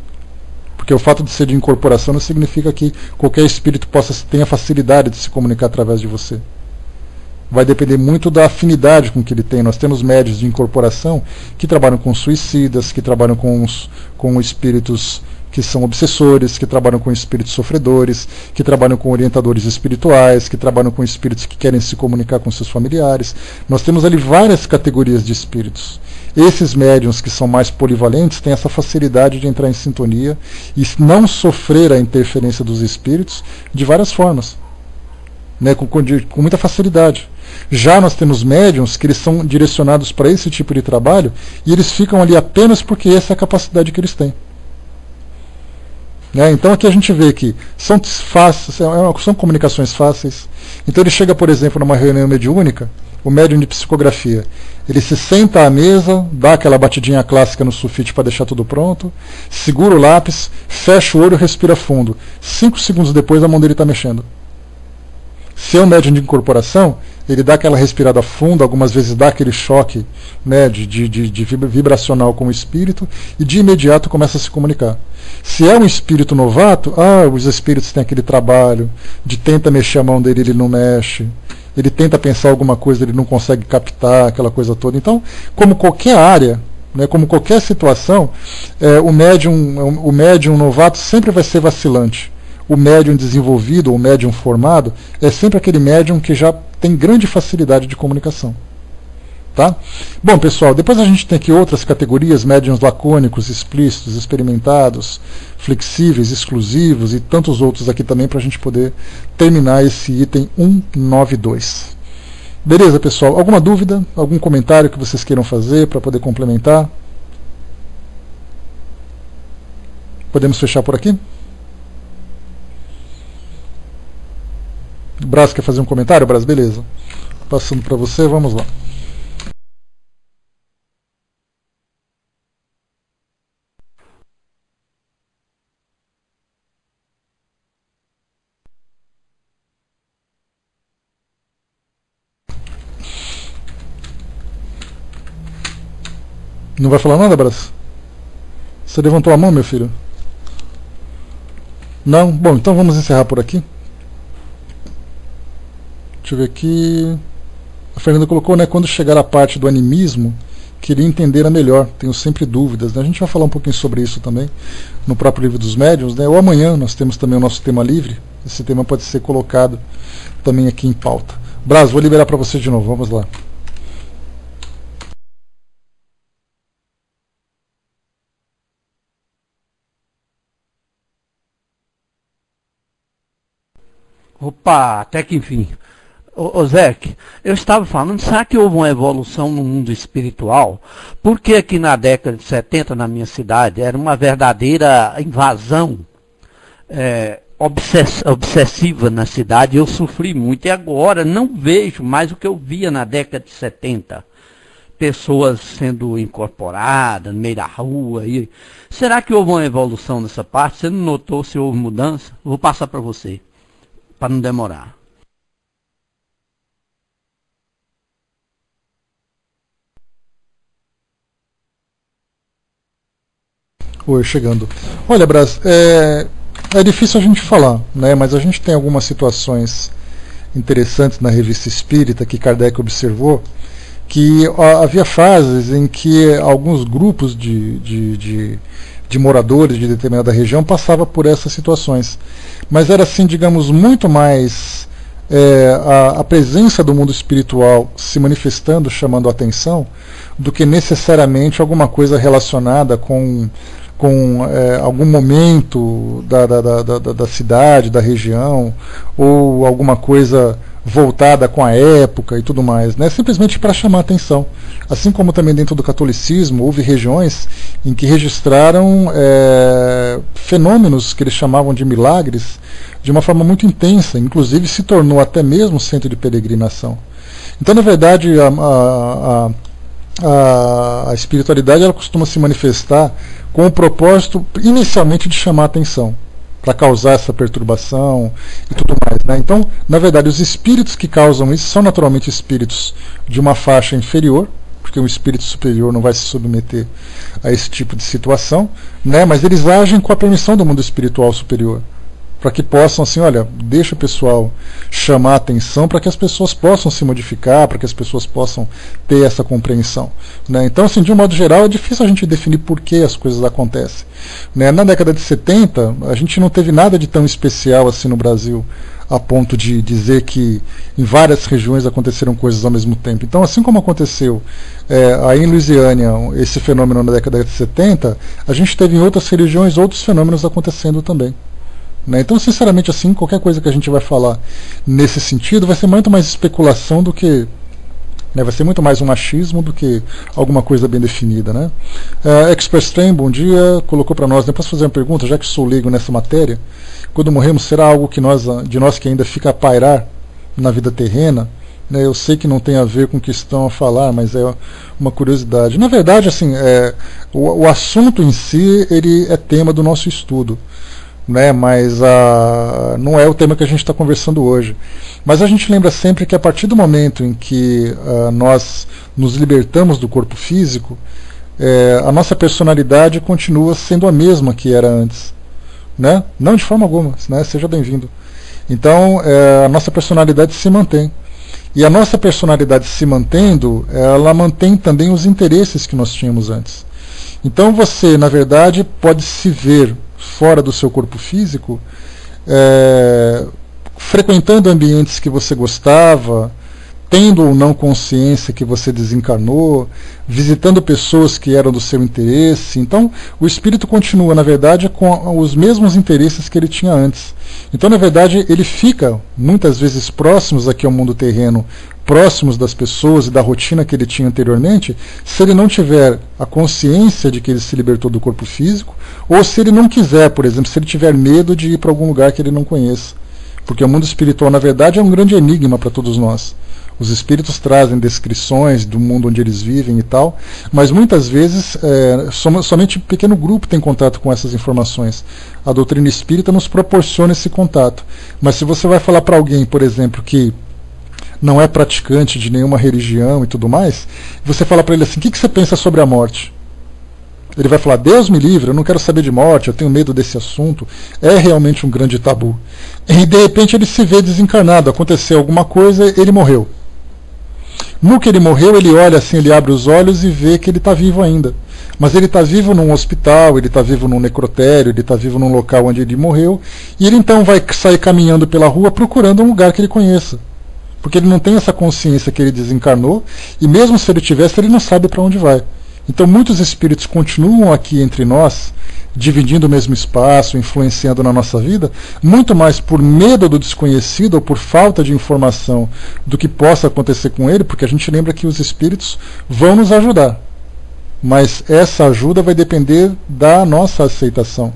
Porque o fato de ser de incorporação não significa que qualquer espírito tenha facilidade de se comunicar através de você. Vai depender muito da afinidade com que ele tem. Nós temos médiuns de incorporação que trabalham com suicidas, que trabalham com espíritos que são obsessores, que trabalham com espíritos sofredores, que trabalham com orientadores espirituais, que trabalham com espíritos que querem se comunicar com seus familiares. Nós temos ali várias categorias de espíritos. Esses médiuns que são mais polivalentes têm essa facilidade de entrar em sintonia e não sofrer a interferência dos espíritos de várias formas, né, com muita facilidade. Já nós temos médiuns que eles são direcionados para esse tipo de trabalho e eles ficam ali apenas porque essa é a capacidade que eles têm. Então aqui a gente vê que são comunicações fáceis. Então ele chega, por exemplo, numa reunião mediúnica, o médium de psicografia, ele se senta à mesa, dá aquela batidinha clássica no sulfite para deixar tudo pronto, segura o lápis, fecha o olho e respira fundo. 5 segundos depois a mão dele está mexendo. Se é um médium de incorporação, ele dá aquela respirada funda, algumas vezes dá aquele choque, né, de vibracional com o espírito, e de imediato começa a se comunicar. Se é um espírito novato, os espíritos têm aquele trabalho de tenta mexer a mão dele, ele não mexe, ele tenta pensar alguma coisa, ele não consegue captar aquela coisa toda. Então, como qualquer área, né, como qualquer situação, o médium novato sempre vai ser vacilante. O médium desenvolvido, o médium formado, é sempre aquele médium que já tem grande facilidade de comunicação. Tá? Bom, pessoal, depois a gente tem aqui outras categorias, médiuns lacônicos, explícitos, experimentados, flexíveis, exclusivos e tantos outros aqui também para a gente poder terminar esse item 192. Beleza, pessoal? Alguma dúvida? Algum comentário que vocês queiram fazer para poder complementar? Podemos fechar por aqui? Brás quer fazer um comentário? Brás, beleza. Passando para você, vamos lá. Não vai falar nada, Brás? Você levantou a mão, meu filho? Não? Bom, então vamos encerrar por aqui. Deixa eu ver aqui. A Fernanda colocou, né, quando chegar a parte do animismo, queria entender a melhor. Tenho sempre dúvidas, né? A gente vai falar um pouquinho sobre isso também no próprio livro dos médiuns, né? Ou amanhã nós temos também o nosso tema livre. Esse tema pode ser colocado também aqui em pauta. Brás, vou liberar para você de novo. Vamos lá. Opa, até que enfim. Ô Zeke, eu estava falando, será que houve uma evolução no mundo espiritual? Porque aqui na década de 70, na minha cidade, era uma verdadeira invasão obsessiva na cidade. Eu sofri muito e agora não vejo mais o que eu via na década de 70. Pessoas sendo incorporadas no meio da rua. Será que houve uma evolução nessa parte? Você não notou se houve mudança? Vou passar para você, para não demorar. Oi, chegando. Olha, Brás, é difícil a gente falar, né? Mas a gente tem algumas situações interessantes na Revista Espírita que Kardec observou, que havia fases em que alguns grupos de moradores de determinada região passavam por essas situações. Mas era assim, digamos, muito mais a presença do mundo espiritual se manifestando, chamando a atenção, do que necessariamente alguma coisa relacionada com algum momento da cidade, da região, ou alguma coisa voltada com a época e tudo mais, né? Simplesmente para chamar a atenção. Assim como também dentro do catolicismo houve regiões em que registraram fenômenos que eles chamavam de milagres de uma forma muito intensa, inclusive se tornou até mesmo centro de peregrinação. Então, na verdade, a espiritualidade ela costuma se manifestar com o propósito inicialmente de chamar a atenção, para causar essa perturbação e tudo mais, né? Então, na verdade, os espíritos que causam isso são naturalmente espíritos de uma faixa inferior, porque o espírito superior não vai se submeter a esse tipo de situação, né? Mas eles agem com a permissão do mundo espiritual superior, para que possam, assim, olha, deixa o pessoal chamar a atenção para que as pessoas possam se modificar, para que as pessoas possam ter essa compreensão, né? Então, assim, de um modo geral, é difícil a gente definir por que as coisas acontecem, né? Na década de 70, a gente não teve nada de tão especial assim no Brasil, a ponto de dizer que em várias regiões aconteceram coisas ao mesmo tempo. Então, assim como aconteceu aí em Louisiana esse fenômeno na década de 70, a gente teve em outras regiões outros fenômenos acontecendo também. Então, sinceramente, assim, qualquer coisa que a gente vai falar nesse sentido vai ser muito mais especulação do que... vai ser muito mais um achismo do que alguma coisa bem definida, né? Express Train, bom dia, colocou para nós, posso fazer uma pergunta, já que sou leigo nessa matéria? Quando morremos, será algo que de nós que ainda fica a pairar na vida terrena? Eu sei que não tem a ver com o que estão a falar, mas é uma curiosidade. Na verdade, assim, o assunto em si ele é tema do nosso estudo, mas não é o tema que a gente está conversando hoje. Mas a gente lembra sempre que a partir do momento em que nós nos libertamos do corpo físico, a nossa personalidade continua sendo a mesma que era antes, não de forma alguma, seja bem-vindo. Então a nossa personalidade se mantém, e a nossa personalidade se mantendo, ela mantém também os interesses que nós tínhamos antes. Então você, na verdade, pode se ver fora do seu corpo físico, frequentando ambientes que você gostava, tendo ou não consciência que você desencarnou, visitando pessoas que eram do seu interesse. Então, o espírito continua, na verdade, com os mesmos interesses que ele tinha antes. Então, na verdade, ele fica, muitas vezes, próximos aqui ao mundo terreno, próximos das pessoas e da rotina que ele tinha anteriormente, se ele não tiver a consciência de que ele se libertou do corpo físico, ou se ele não quiser, por exemplo, se ele tiver medo de ir para algum lugar que ele não conheça. Porque o mundo espiritual, na verdade, é um grande enigma para todos nós. Os espíritos trazem descrições do mundo onde eles vivem e tal, mas muitas vezes somente um pequeno grupo tem contato com essas informações. A doutrina espírita nos proporciona esse contato. Mas se você vai falar para alguém, por exemplo, que não é praticante de nenhuma religião e tudo mais, você fala para ele assim, o que você pensa sobre a morte? Ele vai falar, Deus me livre, eu não quero saber de morte, eu tenho medo desse assunto, é realmente um grande tabu. E de repente ele se vê desencarnado, aconteceu alguma coisa, ele morreu. No que ele morreu, ele olha assim, ele abre os olhos e vê que ele está vivo ainda. Mas ele está vivo num hospital, ele está vivo num necrotério, ele está vivo num local onde ele morreu, e ele então vai sair caminhando pela rua procurando um lugar que ele conheça. Porque ele não tem essa consciência que ele desencarnou, e mesmo se ele tivesse, ele não sabe para onde vai. Então muitos espíritos continuam aqui entre nós, dividindo o mesmo espaço, influenciando na nossa vida, muito mais por medo do desconhecido ou por falta de informação do que possa acontecer com ele, porque a gente lembra que os espíritos vão nos ajudar. Mas essa ajuda vai depender da nossa aceitação.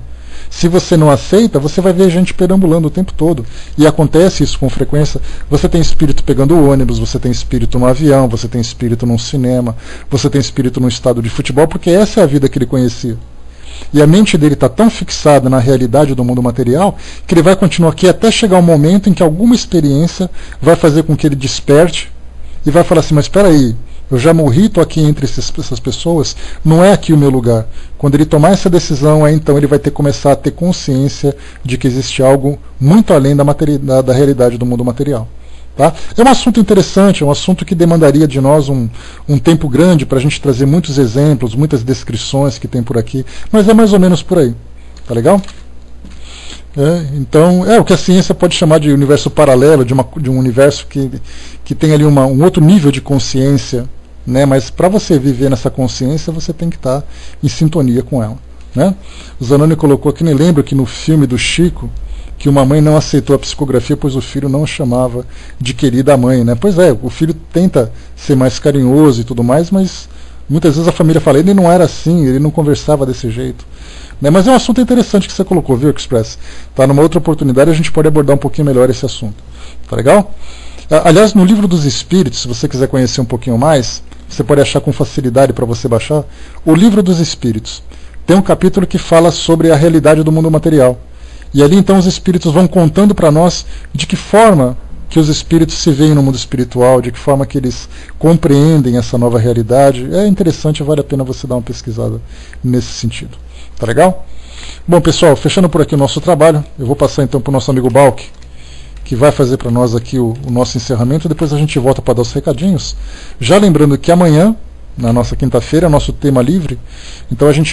Se você não aceita, você vai ver gente perambulando o tempo todo. E acontece isso com frequência. Você tem espírito pegando ônibus, você tem espírito no avião, você tem espírito num cinema, você tem espírito num estádio de futebol, porque essa é a vida que ele conhecia. E a mente dele está tão fixada na realidade do mundo material que ele vai continuar aqui até chegar um momento em que alguma experiência vai fazer com que ele desperte e vai falar assim, mas espera aí, eu já morri, estou aqui entre essas pessoas, não é aqui o meu lugar. Quando ele tomar essa decisão, aí então ele vai ter que começar a ter consciência de que existe algo muito além da realidade do mundo material. Tá? É um assunto interessante, é um assunto que demandaria de nós um tempo grande para a gente trazer muitos exemplos, muitas descrições que tem por aqui, mas é mais ou menos por aí. Tá legal? Então, o que a ciência pode chamar de universo paralelo, de um universo que tem ali um outro nível de consciência, mas para você viver nessa consciência, você tem que estar em sintonia com ela. O Zanoni colocou aqui, nem lembro que no filme do Chico, que uma mãe não aceitou a psicografia, pois o filho não chamava de querida mãe. Pois é, o filho tenta ser mais carinhoso e tudo mais, mas muitas vezes a família fala, ele não era assim, ele não conversava desse jeito. Mas é um assunto interessante que você colocou, viu, Express? Tá, numa outra oportunidade a gente pode abordar um pouquinho melhor esse assunto. Tá legal? Aliás, no Livro dos Espíritos, se você quiser conhecer um pouquinho mais, você pode achar com facilidade para você baixar, o Livro dos Espíritos. Tem um capítulo que fala sobre a realidade do mundo material. E ali então os espíritos vão contando para nós de que forma que os espíritos se veem no mundo espiritual, de que forma que eles compreendem essa nova realidade. É interessante, vale a pena você dar uma pesquisada nesse sentido. Tá legal? Bom, pessoal, fechando por aqui o nosso trabalho, eu vou passar então para o nosso amigo Balk, que vai fazer para nós aqui o nosso encerramento, depois a gente volta para dar os recadinhos. Já lembrando que amanhã, na nossa quinta-feira, é nosso tema livre, então a gente